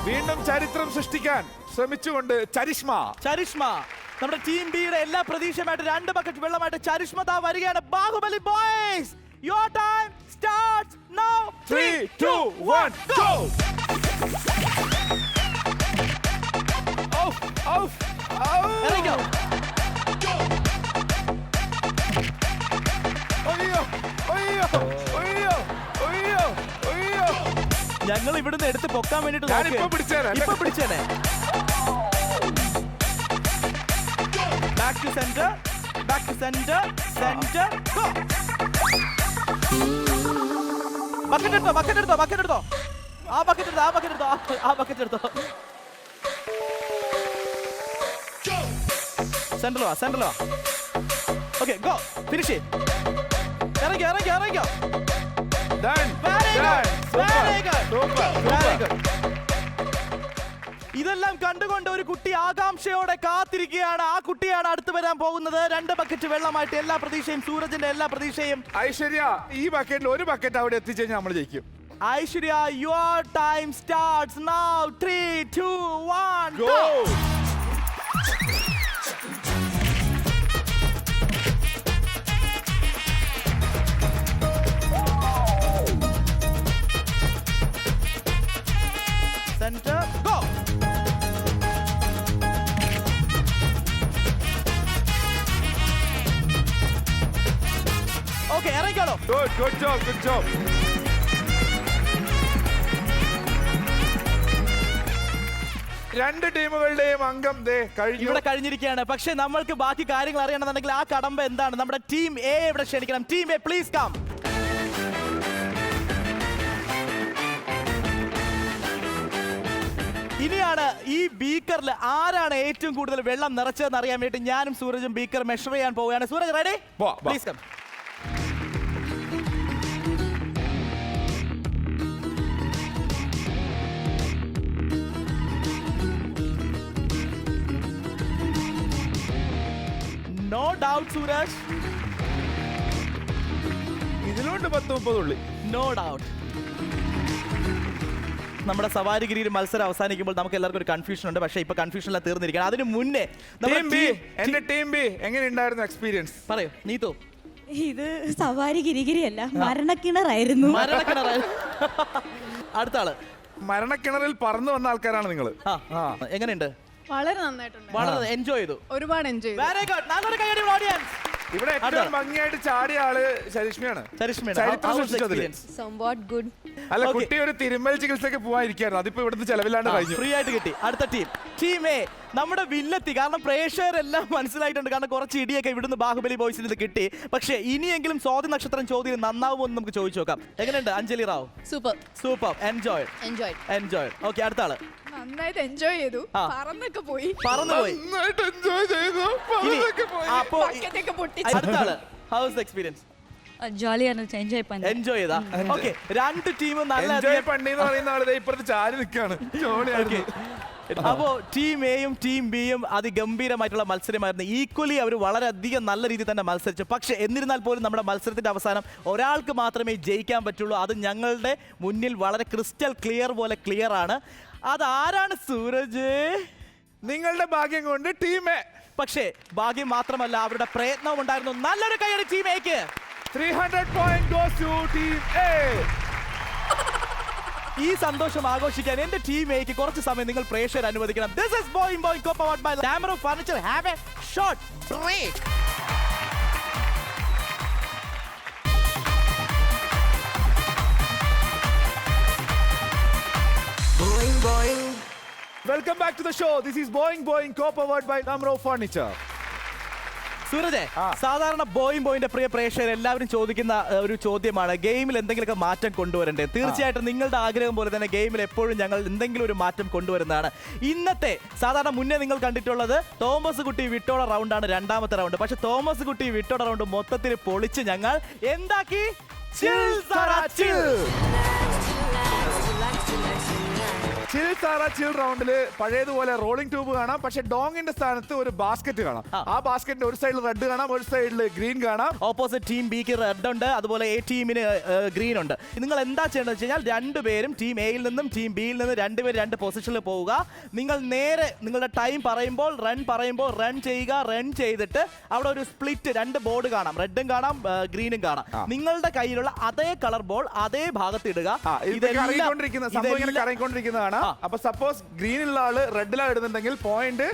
വീണ്ടും ചരിത്രം സൃഷ്ടിക്കാൻ ശ്രമിച്ചുകൊണ്ട് ചരിഷ്മ. നമ്മുടെ ടീം ബിയുടെ എല്ലാ പ്രതീക്ഷയുമായിട്ട് 2 ബക്കറ്റ് വെള്ളമായിട്ട് ചരിഷ്മ ദാ വരികയാണ്. Baahubali boys, your time starts now. 3, 2, 1 go. ഇറങ്ങിക്കോ. ഞങ്ങൾ ഇവിടുന്ന് എടുത്ത് പൊക്കാൻ വേണ്ടിട്ട് ഞാനിപ്പോ പിടിച്ചേരാം. ഇപ്പൊ പിടിച്ചേനെ. Back to centre, go. Bucket എടുത്തോ. ആ ബക്കറ്റ് എടുത്തോ. സെന്ററിലോ. Okay go. ഫിനിഷ്. ഇറങ്ങിക്കോ. Done. Very good. Super. ഇതെല്ലാം കണ്ടുകൊണ്ട് ഒരു കുട്ടി ആകാംക്ഷയോടെ കാത്തിരിക്കുകയാണ്. ആ കുട്ടിയാണ് അടുത്ത് വരാൻ പോകുന്നത്. 2 ബക്കറ്റ് വെള്ളമായിട്ട് എല്ലാ പ്രതീക്ഷയും, സൂരജിന്റെ എല്ലാ പ്രതീക്ഷയും. ഐശ്വര്യ, ഈ ബക്കറ്റിൽ ഒരു ബക്കറ്റ് അവിടെ എത്തിച്ചുകഴിഞ്ഞാൽ നമ്മൾ ജയിക്കും. Aishwarya, your time starts now. 3, 2, 1 Go. Center, go. Okay, ഇറങ്ങിക്കോളൂ. Good job. രണ്ട് ടീമുകളുടെയും അംഗം കഴിഞ്ഞു. ഇവിടെ കഴിഞ്ഞിരിക്കുകയാണ്. പക്ഷെ നമ്മൾക്ക് ബാക്കി കാര്യങ്ങൾ അറിയണമെന്നുണ്ടെങ്കിൽ ആ കടമ്പ എന്താണ്? നമ്മുടെ ടീം എ ഇവിടെ ക്ഷണിക്കണം. Team A please come. ഇനിയാണ് ഈ ബീക്കറിൽ ആരാണ് ഏറ്റവും കൂടുതൽ വെള്ളം നിറച്ചതെന്ന് അറിയാൻ വേണ്ടി ഞാനും സൂരജും ബീക്കർ മെഷർ ചെയ്യാൻ പോവുകയാണ്. Suraj ready? Please come. No doubt Suraj. ഇതിലുണ്ട് 10-30 ഉള്ളി. No doubt. നമ്മുടെ സവാരിഗിരിയിൽ മത്സരം അവസാനിക്കുമ്പോൾ നമുക്ക് എല്ലാവർക്കും ഒരു കൺഫ്യൂഷൻ ഉണ്ട്. പക്ഷേ ഇപ്പൊ കൺഫ്യൂഷനെല്ലാം തീർന്നിരിക്കുകയാണ്. അതിന് മുന്നേ എന്റെ ടീം ബി എങ്ങനെയുണ്ടായിരുന്നു എക്സ്പീരിയൻസ്? പറയൂ നീതു. ഇത് സവാരി ഗിരിഗിരിയല്ല, മരണക്കിണറായിരുന്നു. അടുത്ത ആള്. മരണക്കിണറിൽ പറന്നു വന്ന ആൾക്കാരാണ് നിങ്ങൾ. എങ്ങനെയുണ്ട്? വളരെ നന്നായിട്ടുണ്ട്. വളരെ എൻജോയ് ചെയ്തു. ഒരുപാട് എൻജോയ് ചെയ്തു. Very good. നല്ലൊരു കൈയടി ഓഡിയൻസ്. ഇവിടെ ഏറ്റവും ഭംഗിയായിട്ട് ചാടിയ ആള് ചരിഷ്മയാണ്. Somewhat good. അല്ല, കുട്ടി ഒരു തിരുമ്മൽ ചികിത്സക്ക് പോവാതിരിക്കായിരുന്നു. അതിപ്പോ ഇവിടുന്ന് ചെലവില്ലാണ്ട് കഴിഞ്ഞു. ഫ്രീ ആയിട്ട് കിട്ടി. അടുത്ത ടീം എ നമ്മുടെ വില്ലെത്തി. കാരണം പ്രേക്ഷകരെല്ലാം മനസ്സിലായിട്ടുണ്ട്. കാരണം കുറച്ച് ഇടിയൊക്കെ ഇവിടുന്ന് ബാഹുബലി ബോയ്സിൽ ഇത് കിട്ടി. പക്ഷേ ഇനിയെങ്കിലും സ്വാതി നക്ഷത്രം ചോദ്യം നന്നാവുമോ എന്ന് നമുക്ക് ചോദിച്ചു നോക്കാം. എങ്ങനെയുണ്ട് Anjali Rao? Super. Enjoy. Okay, അടുത്ത ആള്. നന്നായിട്ട് എൻജോയ് ചെയ്തു. പറന്നൊക്കെ പോയി. നന്നായിട്ട് എൻജോയ് ചെയ്തു. അപ്പോ അടുത്ത ആള്. House experience? ജോളിയാണ്. എൻജോയ് ചെയ്താ? ഓക്കെ, 2 ടീമും നല്ല എൻജോയ് പണിന്ന് പറയുന്ന ആള് ഇപ്പുറത്ത് ചാരി നിൽക്കാണ്. അപ്പോ ടീം എയും ടീം ബിയും അതിഗംഭീരമായിട്ടുള്ള മത്സരമായിരുന്നു. ഈക്വലി അവർ വളരെയധികം നല്ല രീതിയിൽ തന്നെ മത്സരിച്ചു. പക്ഷെ എന്നിരുന്നാൽ പോലും നമ്മുടെ മത്സരത്തിന്റെ അവസാനം ഒരാൾക്ക് മാത്രമേ ജയിക്കാൻ പറ്റുള്ളൂ. അത് ഞങ്ങളുടെ മുന്നിൽ വളരെ ക്രിസ്റ്റൽ ക്ലിയർ പോലെ ക്ലിയർ ആണ്. അതാരാണ് സൂരജ്? നിങ്ങളുടെ ഭാഗ്യം കൊണ്ട് ടീം എ. പക്ഷേ ഭാഗ്യം മാത്രമല്ല, അവരുടെ പ്രയത്നവും ഉണ്ടായിരുന്നു. നല്ലൊരു കൈയടി ടീം എക്ക്. 300 points goes to team A. ഈ സന്തോഷം ആഘോഷിക്കാൻ എന്റെ ടീം എക്ക് കുറച്ച് സമയം നിങ്ങൾ പ്രേക്ഷകർ അനുവദിക്കണം. This is Boing Boing co-powered by Tamro Furniture. Have a short break. Boing. Welcome back to the show. This is Boing co-powered by Tamro Furniture. Sooraj, സാധാരണ ബോയിന്റെ പ്രിയ പ്രേക്ഷകർ എല്ലാവരും ചോദിക്കുന്ന ഒരു ചോദ്യമാണ്, ഗെയിമിൽ എന്തെങ്കിലുമൊക്കെ മാറ്റം കൊണ്ടുവരണ്ടേ? തീർച്ചയായിട്ടും നിങ്ങളുടെ ആഗ്രഹം പോലെ തന്നെ ഗെയിമിൽ എപ്പോഴും ഞങ്ങൾ എന്തെങ്കിലും ഒരു മാറ്റം കൊണ്ടുവരുന്നതാണ്. ഇന്നത്തെ സാധാരണ മുന്നേ നിങ്ങൾ കണ്ടിട്ടുള്ളത് തോമസ് കുട്ടി വിട്ടോട റൗണ്ടാണ്, രണ്ടാമത്തെ റൗണ്ട്. പക്ഷെ തോമസ് കുട്ടി വിട്ടോട റൗണ്ട് മൊത്തത്തിൽ പൊളിച്ച് ഞങ്ങൾ എന്താക്കി? ചിൽ സാറ ചിൽ റൗണ്ടില് പഴയതുപോലെ റോളിംഗ് ട്യൂബ് കാണാം, പക്ഷെ ഡോങ്ങിന്റെ സ്ഥാനത്ത് ഒരു ബാസ്ക്കറ്റ് കാണാം. ആ ബാസ്ക്കറ്റിന്റെ ഒരു സൈഡിൽ റെഡ് കാണാം, ഒരു സൈഡിൽ ഗ്രീൻ കാണാം. ഓപ്പോസിറ്റ് ടീം ബിക്ക് റെഡ് ഉണ്ട്, അതുപോലെ എ ടീമിന് ഗ്രീൻ ഉണ്ട്. നിങ്ങൾ എന്താ ചെയ്യേണ്ടത് വെച്ച് കഴിഞ്ഞാൽ രണ്ടുപേരും ടീം എയിൽ നിന്നും ടീം ബിയിൽ നിന്നും രണ്ടുപേരും രണ്ട് പൊസിഷനിൽ പോവുക. നിങ്ങൾ നേരെ നിങ്ങളുടെ ടൈം പറയുമ്പോൾ റൺ ചെയ്യുക. റൺ ചെയ്തിട്ട് അവിടെ ഒരു സ്പ്ലിറ്റ് രണ്ട് ബോർഡ് കാണാം, റെഡും കാണാം ഗ്രീനും കാണാം. നിങ്ങളുടെ കയ്യിലുള്ള അതേ കളർ ബോൾ അതേ ഭാഗത്ത് ഇടുക. കറങ്ങിക്കൊണ്ടിരിക്കുന്നതാണ്. അപ്പൊ സപ്പോസ് ഗ്രീനുള്ള ആള് റെഡിലാണ് ഇടുന്നുണ്ടെങ്കിൽ പോയിന്റ്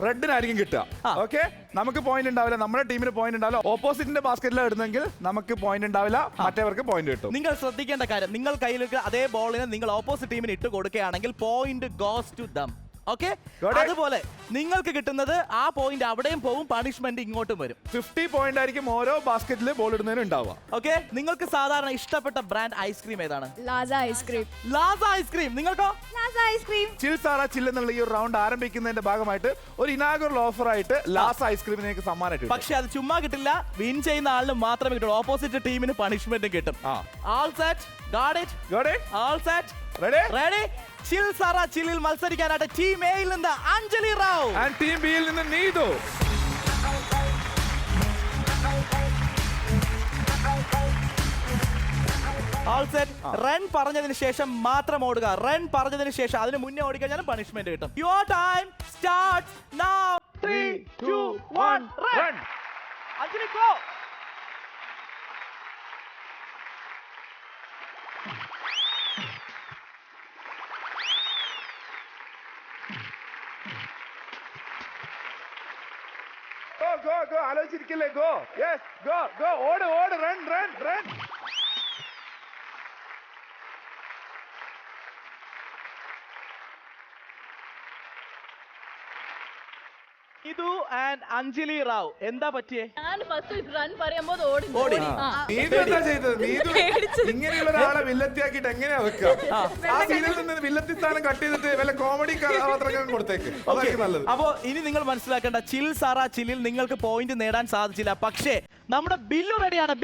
റെഡിനായിരിക്കും കിട്ടുക. ഓക്കെ, നമുക്ക് പോയിന്റ് ഉണ്ടാവില്ല, നമ്മുടെ ടീമിന് പോയിന്റ് ഉണ്ടാവില്ല. ഓപ്പോസിറ്റിന്റെ ബാസ്ക്കറ്റിലാണ് ഇടുന്നെങ്കിൽ നമുക്ക് പോയിന്റ് ഉണ്ടാവില്ല, മറ്റേവർക്ക് പോയിന്റ് കിട്ടും. നിങ്ങൾ ശ്രദ്ധിക്കേണ്ട കാര്യം, നിങ്ങൾ കയ്യിലേക്ക് അതേ ബോളിനെ നിങ്ങൾ ഓപ്പോസിറ്റ് ടീമിന് ഇട്ട് കൊടുക്കുകയാണെങ്കിൽ point goes to them. Okay, അതുപോലെ നിങ്ങൾക്ക് കിട്ടുന്നത് ആ പോയിന്റ് അവിടെയും പോകും, പണിഷ്മെന്റ് ഇങ്ങോട്ടും വരും. 50 പോയിന്റ് ആയിരിക്കും ഓരോ ബാസ്ക്കറ്റിൽ ബോൾ ഇടുന്നതിന് ഉണ്ടാവുക. ഓക്കെ, നിങ്ങൾക്ക് സാധാരണ ഇഷ്ടപ്പെട്ട ബ്രാൻഡ് ഐസ്ക്രീം ഏതാണ്? ലാസ ഐസ്ക്രീം. ലാസ ഐസ്ക്രീം. നിങ്ങൾക്കോ? ലാസ ഐസ്ക്രീം. ചിൽ സാറ ചിൽ എന്നുള്ള ഈ ഒരു റൗണ്ട് ആരംഭിക്കുന്നതിന്റെ ഭാഗമായിട്ട് ഒരു ഇനാഗുറൽ ഓഫർ ആയിട്ട് ലാസ ഐസ്ക്രീം നിങ്ങൾക്ക് സമ്മാനമായിട്ട്. പക്ഷെ അത് ചുമ്മാ കിട്ടില്ല, വിൻ ചെയ്യുന്ന ആളിന് മാത്രമേ കിട്ടുള്ളൂ. ഓപ്പോസിറ്റ് ടീമിന് പണിഷ്മെന്റും കിട്ടും. All set? Got it? All set? Ready? Chill Sara ചില്ലിൽ മത്സരിക്കാനായിട്ട് ടീം എയിൽ നിന്ന് അഞ്ജലി റാവു and ടീം ബിയിൽ നിന്ന് നീതു. All set? റൺ പറഞ്ഞതിന് ശേഷം മാത്രം ഓടുക. റൺ പറഞ്ഞതിന് ശേഷം അതിന് മുന്നേ ഓടിക്കഴിഞ്ഞാലും പണിഷ്മെന്റ് കിട്ടും. Your time starts now. 3, 2, 1, run. Anjali go. Go, ആലോചിച്ചിരിക്കല്ലേ, go. Yes, go, ഓട്, run. ഇതു ആൻഡ് അഞ്ജലി റാവു എന്താ പറ്റിയേ? ഞാൻ ഫസ്റ്റ് റൺ പറയുമ്പോൾ ഓടി. നീതു എന്താ ചെയ്തത്? നീതു ഇങ്ങനെയുള്ള ഒരാളെ വില്ലത്തിയാക്കിട്ട് എങ്ങനെയാ വെക്കുക? ആ സീരിയലിൽ നിന്ന് വില്ലത്തി സ്ഥാനം കട്ട് ചെയ്തിട്ട് വല്ല കോമഡി കഥാപാത്രങ്ങൾ കൊടുത്തേക്ക്, അതായിരിക്കും നല്ലത്. അപ്പോ ഇനി നിങ്ങൾ മനസ്സിലാക്കേണ്ട, ചിൽ സാറ ചില്ലിൽ നിങ്ങൾക്ക് പോയിന്റ് നേടാൻ സാധിച്ചില്ല. പക്ഷേ നമ്മുടെ ബില്ലു റെഡിയാണ്.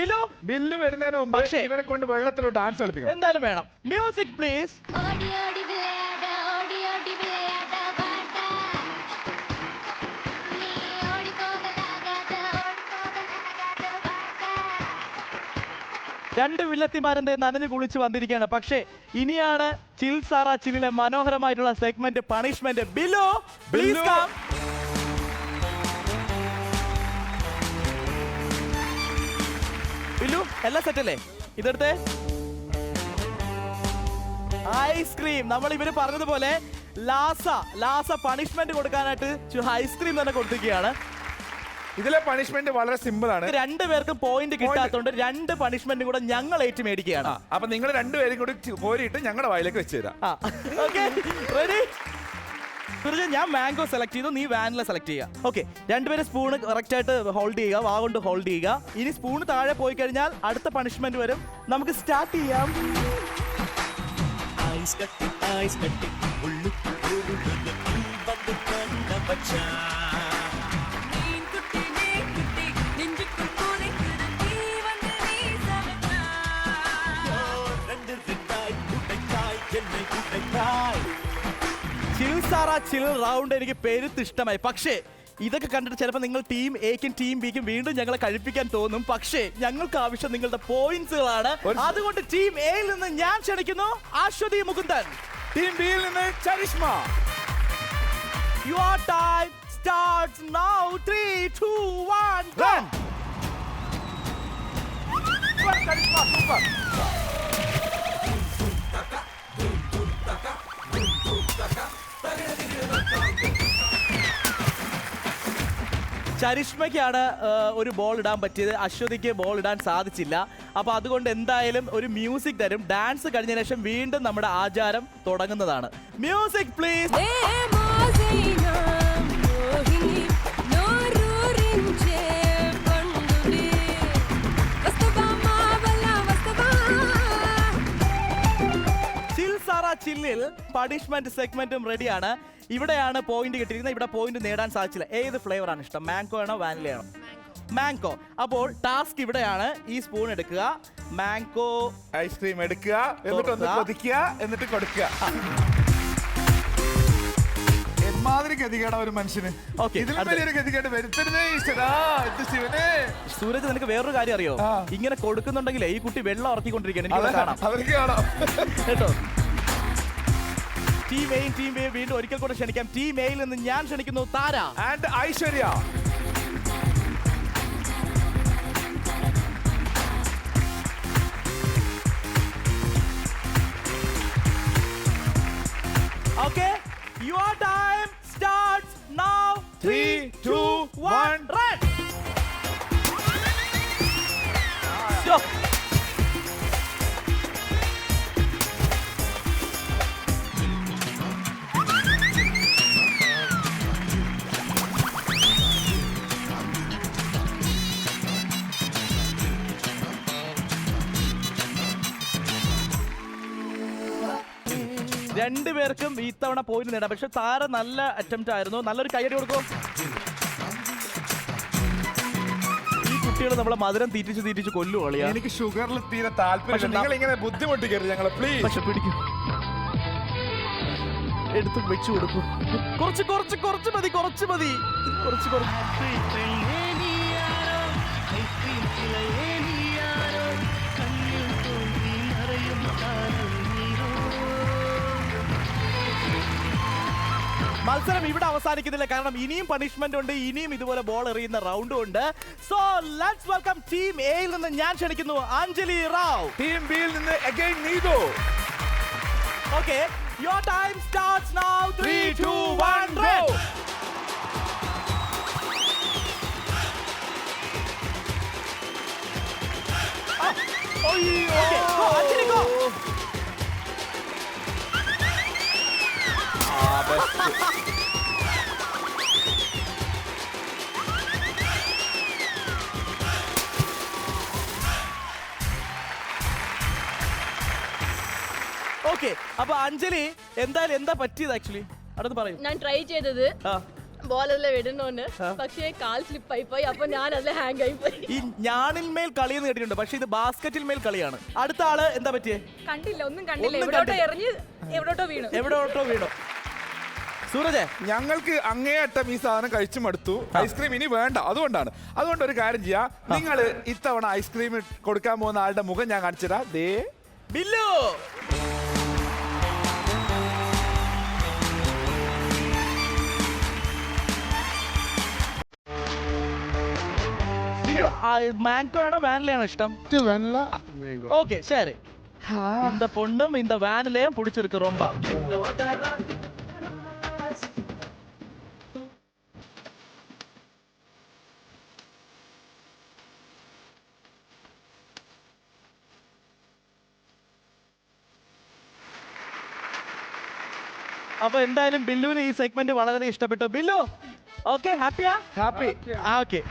ബില്ല് വരുന്നതിന് മുമ്പ് ഇവരെ കൊണ്ട് വെള്ളത്തിൽ ഡാൻസ് കളിപ്പിക്കണം. എന്തായാലും വേണം. Music please. രണ്ട് വില്ലത്തിമാരെന്റെ നനഞ്ഞു കുളിച്ച് വന്നിരിക്കുകയാണ്. പക്ഷേ ഇനിയാണ് ചിൽ സാറ ചില്ലിലെ മനോഹരമായിട്ടുള്ള segment punishment. Billu please come. Billu എല്ലാം സെറ്റ് അല്ലേ? ഇതെടുത്തേ. ഐസ്ക്രീം. നമ്മൾ ഇവര് പറഞ്ഞതുപോലെ ലാസ പണിഷ്മെന്റ് കൊടുക്കാനായിട്ട് ഐസ്ക്രീം തന്നെ കൊടുത്തിരിക്കുകയാണ്. ഇതിലെ പണിഷ്മെന്റ് വളരെ സിമ്പിൾ ആണ്. രണ്ടുപേർക്കും പോയിന്റ് കിട്ടാത്തതുകൊണ്ട് രണ്ട് പണിഷ്മെന്റ് കൂടെ ഞങ്ങൾ ഏറ്റു മേടിക്കുകയാണ്. അപ്പൊ നിങ്ങൾ രണ്ടുപേരും കൂടി കോരിയിട്ട് ഞങ്ങളുടെ വായിലേക്ക് വെച്ച് തരാം. റെഡി? ഞാൻ മാംഗോ സെലക്ട് ചെയ്തു, നീ വാനില സെലക്ട് ചെയ്യുക. ഓക്കെ, രണ്ടുപേരും സ്പൂണ് കറക്റ്റ് ആയിട്ട് ഹോൾഡ് ചെയ്യുക, വാ കൊണ്ട് ഹോൾഡ് ചെയ്യുക. ഇനി സ്പൂണ് താഴെ പോയി കഴിഞ്ഞാൽ അടുത്ത പണിഷ്മെന്റ് വരും. നമുക്ക് സ്റ്റാർട്ട് ചെയ്യാം. ചിൽ സാറ ചിൽ റൗണ്ട് എനിക്ക് പെരുത്ത് ഇഷ്ടമായി. പക്ഷേ ഇതൊക്കെ കണ്ടിട്ട് ചിലപ്പോൾ നിങ്ങൾ ടീം എക്കും ടീം ബിക്കും വീണ്ടും ഞങ്ങളെ കഴിപ്പിക്കാൻ തോന്നും. പക്ഷേ ഞങ്ങൾക്ക് ആവശ്യം നിങ്ങളുടെ പോയിന്റ്സുകളാണ്. അതുകൊണ്ട് ടീം എയിൽ നിന്ന് ഞാൻ ക്ഷണിക്കുന്നു അശ്വതി മുകുന്ദൻ, ടീം ബിയിൽ നിന്ന് ചരിഷ്മ. Your time starts now. 3, 2, 1, run. ചരിഷ്മയ്ക്കാണ് ഒരു ബോൾ ഇടാൻ പറ്റിയത്, അശ്വതിക്ക് ബോൾ ഇടാൻ സാധിച്ചില്ല. അപ്പൊ അതുകൊണ്ട് എന്തായാലും ഒരു മ്യൂസിക് തരും. ഡാൻസ് കഴിഞ്ഞ ശേഷം വീണ്ടും നമ്മുടെ ആചാരം തുടങ്ങുന്നതാണ്. Music please. ചില്ലിൽ പണിഷ്മെന്റ് സെഗ്മെന്റും റെഡിയാണ്. ഇവിടെയാണ് പോയിന്റ് കിട്ടിയിരിക്കുന്നത്. ഇവിടെ പോയിന്റ് നേടാൻ സാധിച്ചില്ല. ഏത് ഫ്ലേവർ ആണ് ഇഷ്ടം? മാംഗോ ആണോ വാനില ആണോ? മാംഗോ. അപ്പോൾ ടാസ്ക് ഇവിടെയാണ്. ഈ സ്പൂൺ എടുക്കുക, മാംഗോ ഐസ്ക്രീം എടുക്കുക, എന്നിട്ട് ഒന്ന് കൊതിക്കുക, എന്നിട്ട് കൊടുക്കുക. ഇമാതിരി ഗതികേട ഒരു മനുഷ്യന്. Okay, ഇതിലും അടുത്ത. വലിയൊരു ഗതികേട് വരുത്തരുതേ ഈശ്വരാ. എന്ത് ശിവനെ. സൂരജ്, നിനക്ക് വേറൊരു കാര്യം അറിയോ? ഇങ്ങനെ കൊടുക്കുന്നുണ്ടെങ്കിലേ ഈ കുട്ടി വെള്ളം ഇറക്കിക്കൊണ്ടിരിക്കുകയാണ്. എനിക്ക് അതെ, കാണാം അവർക്ക് കാണാം. കേട്ടോ. ടീം എയും ടീം ബിയും വീണ്ടും ഒരിക്കൽ കൂടെ ക്ഷണിക്കാം. ടീം എയിൽ നിന്ന് ഞാൻ ക്ഷണിക്കുന്നു Thara and Aishwarya. Okay, your time starts now. 3, 2, 1, run. Go. രണ്ടുപേർക്കും ഇത്തവണ പോയിന്റ് നേടാം. പക്ഷെ താര നല്ല അറ്റംപ്റ്റ് ആയിരുന്നു. നല്ലൊരു കൈയടി കൊടുക്കും. ഈ കുട്ടികൾ നമ്മളെ മധുരം തീറ്റിച്ച് കൊല്ലുവോളിയാ. എനിക്ക് ഷുഗറിൽ തീരെ താല്പര്യം. നിങ്ങൾ ഇങ്ങനെ ബുദ്ധിമുട്ടിക്കരുത് ഞങ്ങളെ പ്ലീസ്. പക്ഷെ പിടിക്കും. എടുത്ത് വെച്ചു കൊടുക്കും. കുറച്ച് മതി. കുറച്ച്. മത്സരം ഇവിടെ അവസാനിക്കുന്നില്ല. കാരണം ഇനിയും പണിഷ്മെന്റ് ഉണ്ട്. ഇനിയും ഇതുപോലെ ബോൾ എറിയുന്ന റൗണ്ടും ഉണ്ട്. സോ ലെറ്റ്സ് വെൽക്കം ടീം എയിൽ നിന്ന് ഞാൻ ക്ഷണിക്കുന്നു അഞ്ജലി റാവ്. ടീം ബിയിൽ നിന്ന് again Neethu. Okay, your time starts now. 3, 2, 1 go. Okay, go, Anjali, go. Okay, അപ്പൊ അഞ്ജലി എന്തായാലും എന്താ പറ്റിയത് ആക്ച്വലി അടുത്ത് പറയും. ഞാൻ ട്രൈ ചെയ്തത് ആ, ബോൾ അതിൽ വിടണോന്ന്, പക്ഷേ കാൽ സ്ലിപ്പ് ആയി പോയി. അപ്പൊ ഞാൻ അതിൽ ഹാങ് ആയി പോയി. ഈ ഞാണിന്മേൽ കളി എന്ന് കേട്ടിട്ടുണ്ട്, പക്ഷെ ഇത് ബാസ്കറ്റിൽ മേൽ കളിയാണ്. അടുത്ത ആള് എന്താ പറ്റിയേ? കണ്ടില്ല, ഒന്നും കണ്ടില്ല. ഒന്നും എവിടോട്ടോ കണ്ടില്ല. എറിഞ്ഞ് എവിടോട്ടോ വീണു. എവിടെയോട്ടോ വീണു. സൂരജ്, ഞങ്ങൾക്ക് അങ്ങേയറ്റം ഈ സാധനം കഴിച്ചു മടുത്തു. ഐസ്ക്രീം ഇനി വേണ്ട. അതുകൊണ്ട് ഒരു കാര്യം ചെയ്യാം. നിങ്ങൾ ഇത്തവണ ഐസ്ക്രീം കൊടുക്കാൻ പോകുന്ന ആളുടെ മുഖം ഞാൻ കാണിച്ചുതരാ. ദേ ബില്ലു. മാങ്കോ ആണോ വാനിലയാണോ ഇഷ്ടം? ഓക്കെ, ശരി. இந்த பொண்ணும் இந்த வேனிலையும் பிடிச்சிருக்கு ரொம்ப. അപ്പൊ എന്തായാലും ബില്ലുവിന് ഈ സെഗ്മെന്റ് വളരെ ഇഷ്ടപ്പെട്ടു. ബില്ലു, ഓക്കെ, ഹാപ്പിയാ? ഹാപ്പി. ഓക്കെ.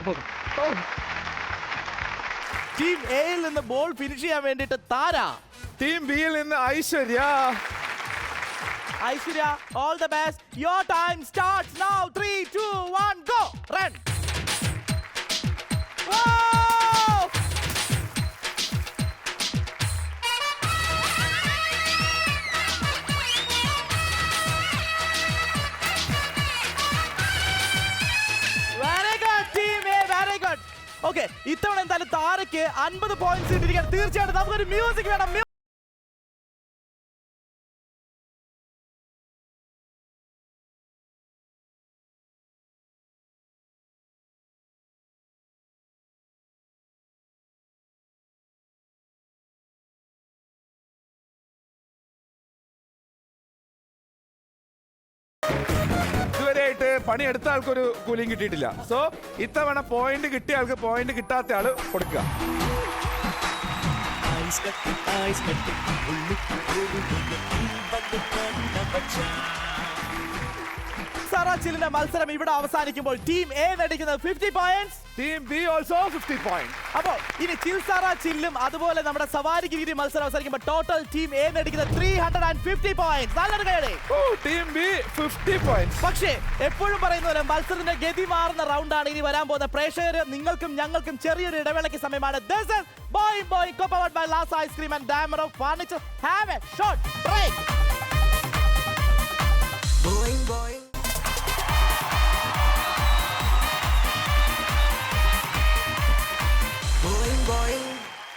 ടീം എയിൽ നിന്ന് ബോൾ ഫിനിഷ് ചെയ്യാൻ വേണ്ടിട്ട് താര. ടീം ബിയിൽ നിന്ന് Aishwarya. Aishwarya, all the best. Your time starts now. 3, 2, 1 go. Run. Whoa! Very good, team A, very good. Okay, ഇത്തവണ എന്തായാലും താരയ്ക്ക് 50 പോയിന്റ്സ് ഇട്ടിരിക്കുകയാണ്. തീർച്ചയായിട്ടും നമുക്കൊരു മ്യൂസിക് വേണം. ഇതുവരെയായിട്ട് പണിയെടുത്ത ആൾക്കൊരു കൂലിയും കിട്ടിയിട്ടില്ല. സോ ഇത്തവണ പോയിന്റ് കിട്ടിയ ആൾക്ക് പോയിന്റ് കിട്ടാത്ത ആള് കൊടുക്കുക. സാറാ ചില്ലിന്റെ മത്സരം ഇവിടെ അവസാനിക്കുമ്പോൾ ടീം എ നേടിക്കുന്നത് 50 points. Team B also 50 point. അപ്പോൾ ഇനി ചിൽസാറ ചില്ലും അതുപോലെ നമ്മുടെ സവാരി ഗിരി മത്സരം അവസാനിക്കുമ്പോൾ ടോട്ടൽ ടീം എ നേടിക്കുന്നത് 350 പോയിന്റ്സ്. നല്ലൊരു കൈയടി. Team B 50 point. പക്ഷേ എപ്പോഴും പറയുന്ന പോലെ മത്സരത്തിന്റെ ഗതി മാറുന്ന റൗണ്ടാണ് ഇനി വരാൻ പോകുന്ന. പ്രേക്ഷകർ നിങ്ങൾക്കും ഞങ്ങൾക്കും ചെറിയൊരു ഇടവേളയ്ക്ക് സമയമാണ്. This is Boing co-powered by Lasa Ice Cream and Damaro Furniture. Have a short break. Boing, boing.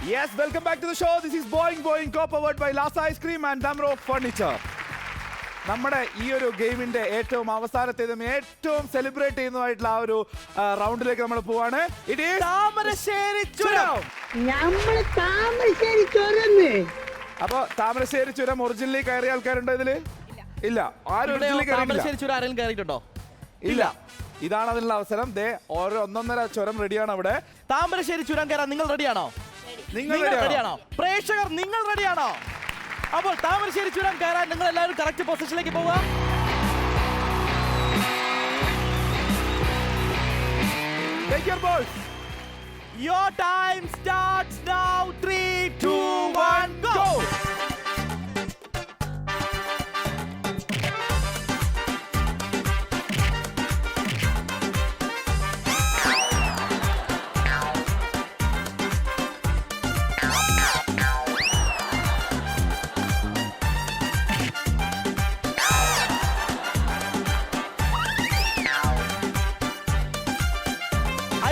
Yes, welcome back to the show. This is Boing Boing, co-powered by Lasa Ice Cream and Damro Furniture. നമ്മുടെ ഈ ഒരു ഗെയിമിന്റെ ഏറ്റവും അവസാനത്തേതും ഏറ്റവും celebrate ചെയ്യുന്നതായിട്ടുള്ള ആ ഒരു റൗണ്ടിലേക്ക് നമ്മൾ പോവാണ്. It is താമരശ്ശേരി ചുരം. അപ്പൊ താമരശ്ശേരി ചുരം ഒറിജിനലി കയറിയ ആൾക്കാരുണ്ടോ ഇതില്? ഇല്ല. ആരും ഒറിജിനലി താമരശ്ശേരി ചുരം ആരെങ്കിലും കയറിയിട്ടുണ്ടോ? ഇല്ല. ഇതാണ് അതിനുള്ള അവസരം. ദേ ഓരോ 1.5 ചുരം റെഡിയാണ് അവിടെ. താമരശ്ശേരി ചുരം കയറാൻ നിങ്ങൾ റെഡിയാണോ? നിങ്ങൾ റെഡിയാണോ? പ്രേക്ഷകർ നിങ്ങൾ റെഡിയാണോ? അപ്പോൾ താമരശ്ശേരി ചുരം കയറാൻ നിങ്ങൾ എല്ലാവരും കറക്റ്റ് പൊസിഷനിലേക്ക് പോവുക. Take your balls. Your time starts now. 3, 2, 1, go.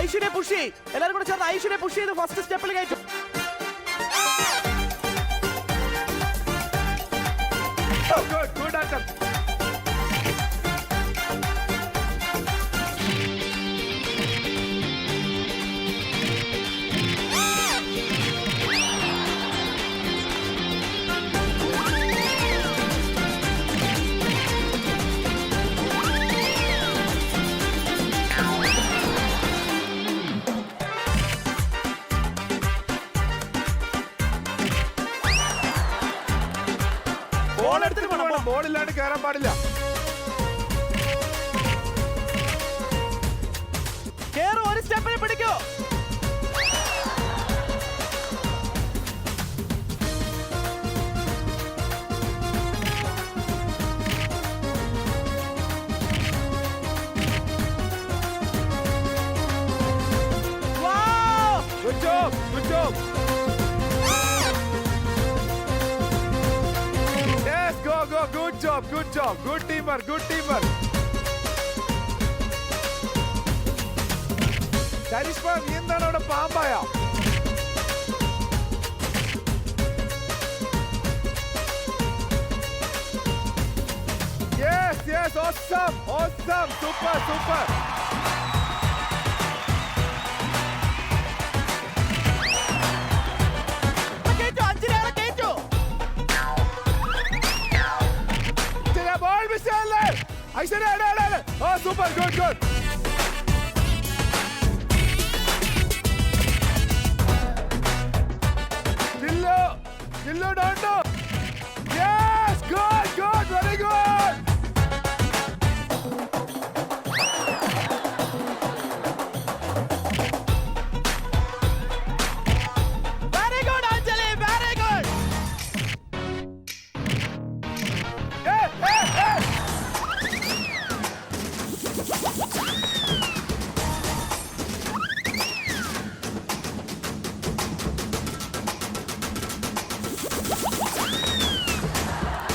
Aishwarya pushy എല്ലാവരും കൂടെ ചേർന്ന് ഐശ്വര്യ പുഷ് ചെയ്ത് ഫസ്റ്റ് സ്റ്റെപ്പിൽ കയറ്റും. Good attempt. ബോൾ ഇല്ലാണ്ട് കയറാൻ പാടില്ല. കേറ്, ഒരു സ്റ്റെപ്പിൽ പിടിക്കൂ. Wow! Good job. Good job. Yes, go, go. Good job. Good job. Good teamwork. Good teamwork. Karishma, നീ എന്താണ് അവിടെ പാമ്പായ? Yes, yes. Awesome. Awesome. Super, super. കേറ്റു, അഞ്ചിലേറെ കേറ്റു. Ball miss ചെയ്യല്ലേ? Aishwarya, oh, super. Good, good. Dillo, down. Yes, good, good, very good. Very good, Anjali, very good. Hey, hey, hey.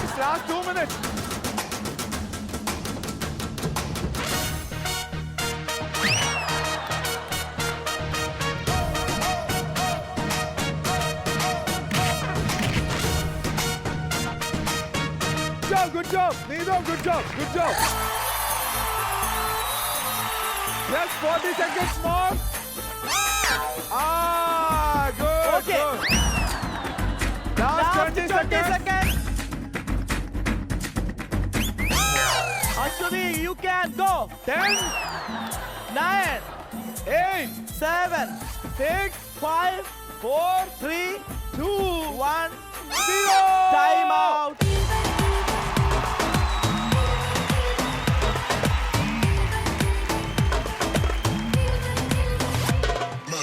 It's last 2 minutes. Good job. Needo, good job. Good job. Just 40 seconds more. Good. Okay. Good. Last 20 seconds. Ashwini, you can go. 10, 9, 8, 7, 6, 5, 4, 3, 2, 1. 0. Time out.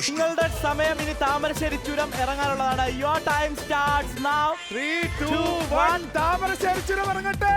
നിങ്ങളുടെ സമയം ഇനി താമരശ്ശേരി ചുരം ഇറങ്ങാനുള്ളതാണ്. Your time starts now. 3, 2, 1. Thamarassery ചുരം ഇറങ്ങട്ടെ.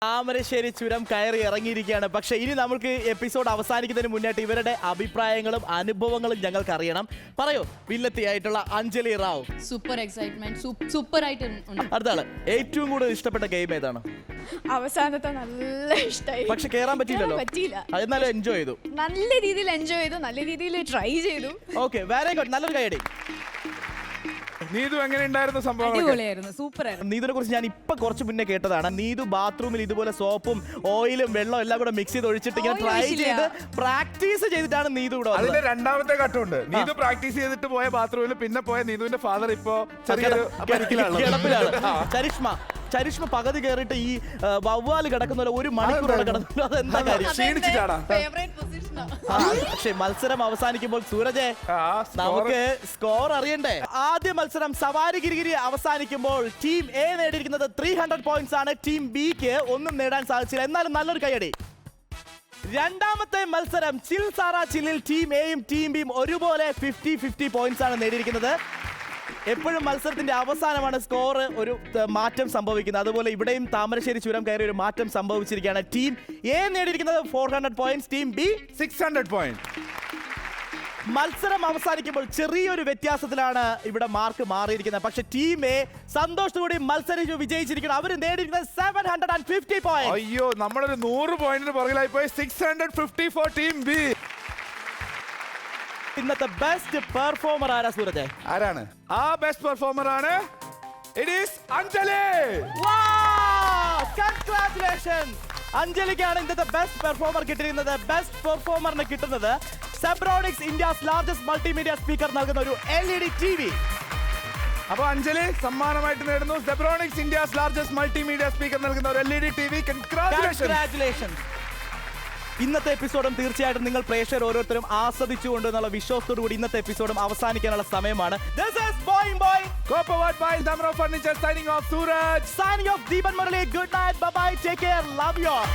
താമരശ്ശേരി ചുരം കയറി ഇറങ്ങിയിരിക്കുകയാണ്. പക്ഷെ ഇനി നമുക്ക് എപ്പിസോഡ് അവസാനിക്കുന്നതിന് മുന്നായിട്ട് ഇവരുടെ അഭിപ്രായങ്ങളും അനുഭവങ്ങളും ഞങ്ങൾക്ക് അറിയണം. പറയൂ, വില്ലത്തിയായിട്ടുള്ള Anjali Rao. Super excitement, super ആയിട്ട് ഉണ്ട്. അടുത്താണ്, ഏറ്റവും കൂടുതൽ ഇഷ്ടപ്പെട്ട ഗെയിം ഏതാണ്? അവസാനത്തെ നല്ല ഇഷ്ടമായി. പക്ഷെ കേറാൻ പറ്റിയില്ലല്ലോ. പറ്റിയില്ല. എന്നാലും എൻജോയ് ചെയ്തു. നല്ല രീതിയിൽ എൻജോയ് ചെയ്തു, നല്ല രീതിയിൽ ട്രൈ ചെയ്തു. ഓക്കെ, വെരി ഗുഡ്, നല്ലൊരു കൈയടി. നീതു എങ്ങനെ ഉണ്ടായിരുന്നു സംഭവം? അടിപൊളിയായിരുന്നു, സൂപ്പർ ആയിരുന്നു. നീതുവിനെ കുറിച്ച് ഞാൻ ഇപ്പൊ കുറച്ച് മുന്നേ കേട്ടതാണ്. നീതു ബാത്റൂമിൽ ഇതുപോലെ സോപ്പും ഓയിലും വെള്ളവും എല്ലാം കൂടെ മിക്സ് ചെയ്ത് ഒഴിച്ചിട്ട് ഇങ്ങനെ Oil ട്രൈ ഒഴിച്ചില്ല. ചെയ്ത് പ്രാക്ടീസ് ചെയ്തിട്ടാണ് നീതു ഇവിടെ വന്നത്. അതിന്റെ രണ്ടാമത്തെ ഘട്ടമുണ്ട്. നീതു പ്രാക്ടീസ് ചെയ്തിട്ട് പോയ ബാത്റൂമിൽ പിന്നെ പോയ നീതുവിന്റെ ഫാദർ ഇപ്പോ ചെറിയൊരു കിടപ്പിലാണ്. ചരിഷ്മ പകുതി കയറിയിട്ട് ഈ വവ്വാല് കിടക്കുന്ന പോലെ 1 മണിക്കൂറോടെ കിടന്നു. അതെന്താ കാര്യം? ക്ഷീണിച്ചിട്ടാണ്. ഫേവറേറ്റ് പൊസിഷനാ. പക്ഷെ മത്സരം അവസാനിക്കുമ്പോൾ സൂരജെ നമുക്ക് സ്കോർ അറിയണ്ടേ? ആദ്യ മത്സരം സവാരി ഗിരിഗിരി അവസാനിക്കുമ്പോൾ ടീം എ നേടിയിരിക്കുന്നത് 300 പോയിന്റ്സ് ആണ്. ടീം ബിക്ക് ഒന്നും നേടാൻ സാധിച്ചില്ല. എന്നാലും നല്ലൊരു കൈയടി. രണ്ടാമത്തെ മത്സരം ചിൽ സാറ ചില്ലിൽ ടീം എയും ടീം ബിയും ഒരുപോലെ 50-50 പോയിന്റ്സ് ആണ് നേടിയിരിക്കുന്നത്. എപ്പോഴും മത്സരത്തിന്റെ അവസാനമാണ് സ്കോർ ഒരു മാറ്റം സംഭവിക്കുന്നത്. അതുപോലെ ഇവിടെയും താമരശ്ശേരി ചുരം കയറി ഒരു മാറ്റം സംഭവിച്ചിരിക്കുകയാണ്. ടീം എ നേടിയിരിക്കുന്നത് 400 പോയിന്റ്സ്, ടീം ബി 600 പോയിന്റ്. മത്സരം അവസാനിക്കുമ്പോൾ ചെറിയൊരു വ്യത്യാസത്തിലാണ് ഇവിടെ മാർക്ക് മാറിയിരിക്കുന്നത്. പക്ഷെ ടീം എ സന്തോഷത്തോടെ മത്സരിച്ച് വിജയിച്ചിരിക്കുന്നു. അവർ നേടിയിരിക്കുന്നത് 750 പോയിന്റ്. അയ്യോ, നമ്മളൊരു 100 പോയിന്റിന് പുറകിലായി പോയി. 650 ഫോർ ടീം ബി. ഇന്നത്തെ ബെസ്റ്റ് പെർഫോമർ ആരാ സൂരജ്? ആരാണ് ആ ബെസ്റ്റ് പെർഫോമർ? ആണ് ഇറ്റ് ഈസ് അഞ്ജലി. കൺഗ്രാറ്റുലേഷൻസ്, അഞ്ജലിക്കാണ് ഇന്നത്തെ ബെസ്റ്റ് പെർഫോമർ കിട്ടിയിരിക്കുന്നത്. ബെസ്റ്റ് പെർഫോമറിന് കിട്ടുന്നത് Zebronics India's largest multimedia speaker നൽകുന്ന ഒരു LED TV. അപ്പൊ അഞ്ജലി സമ്മാനമായിട്ട് നേടുന്നു Zebronics India's largest multimedia speaker നൽകുന്ന ഒരു LED TV. കൺഗ്രാറ്റുലേഷൻസ്. ഇന്നത്തെ എപ്പിസോഡും തീർച്ചയായിട്ടും നിങ്ങൾ പ്രേക്ഷകർ ഓരോരുത്തരും ആസ്വദിച്ചുകൊണ്ട് എന്നുള്ള വിശ്വാസത്തോടു കൂടി ഇന്നത്തെ എപ്പിസോഡും അവസാനിക്കാനുള്ള സമയമാണ്. This is Boing Boing, co-powered by Damro Furniture. Signing off, Suraj. Signing off, Deepan Murali. Good night, bye bye, take care, love you all.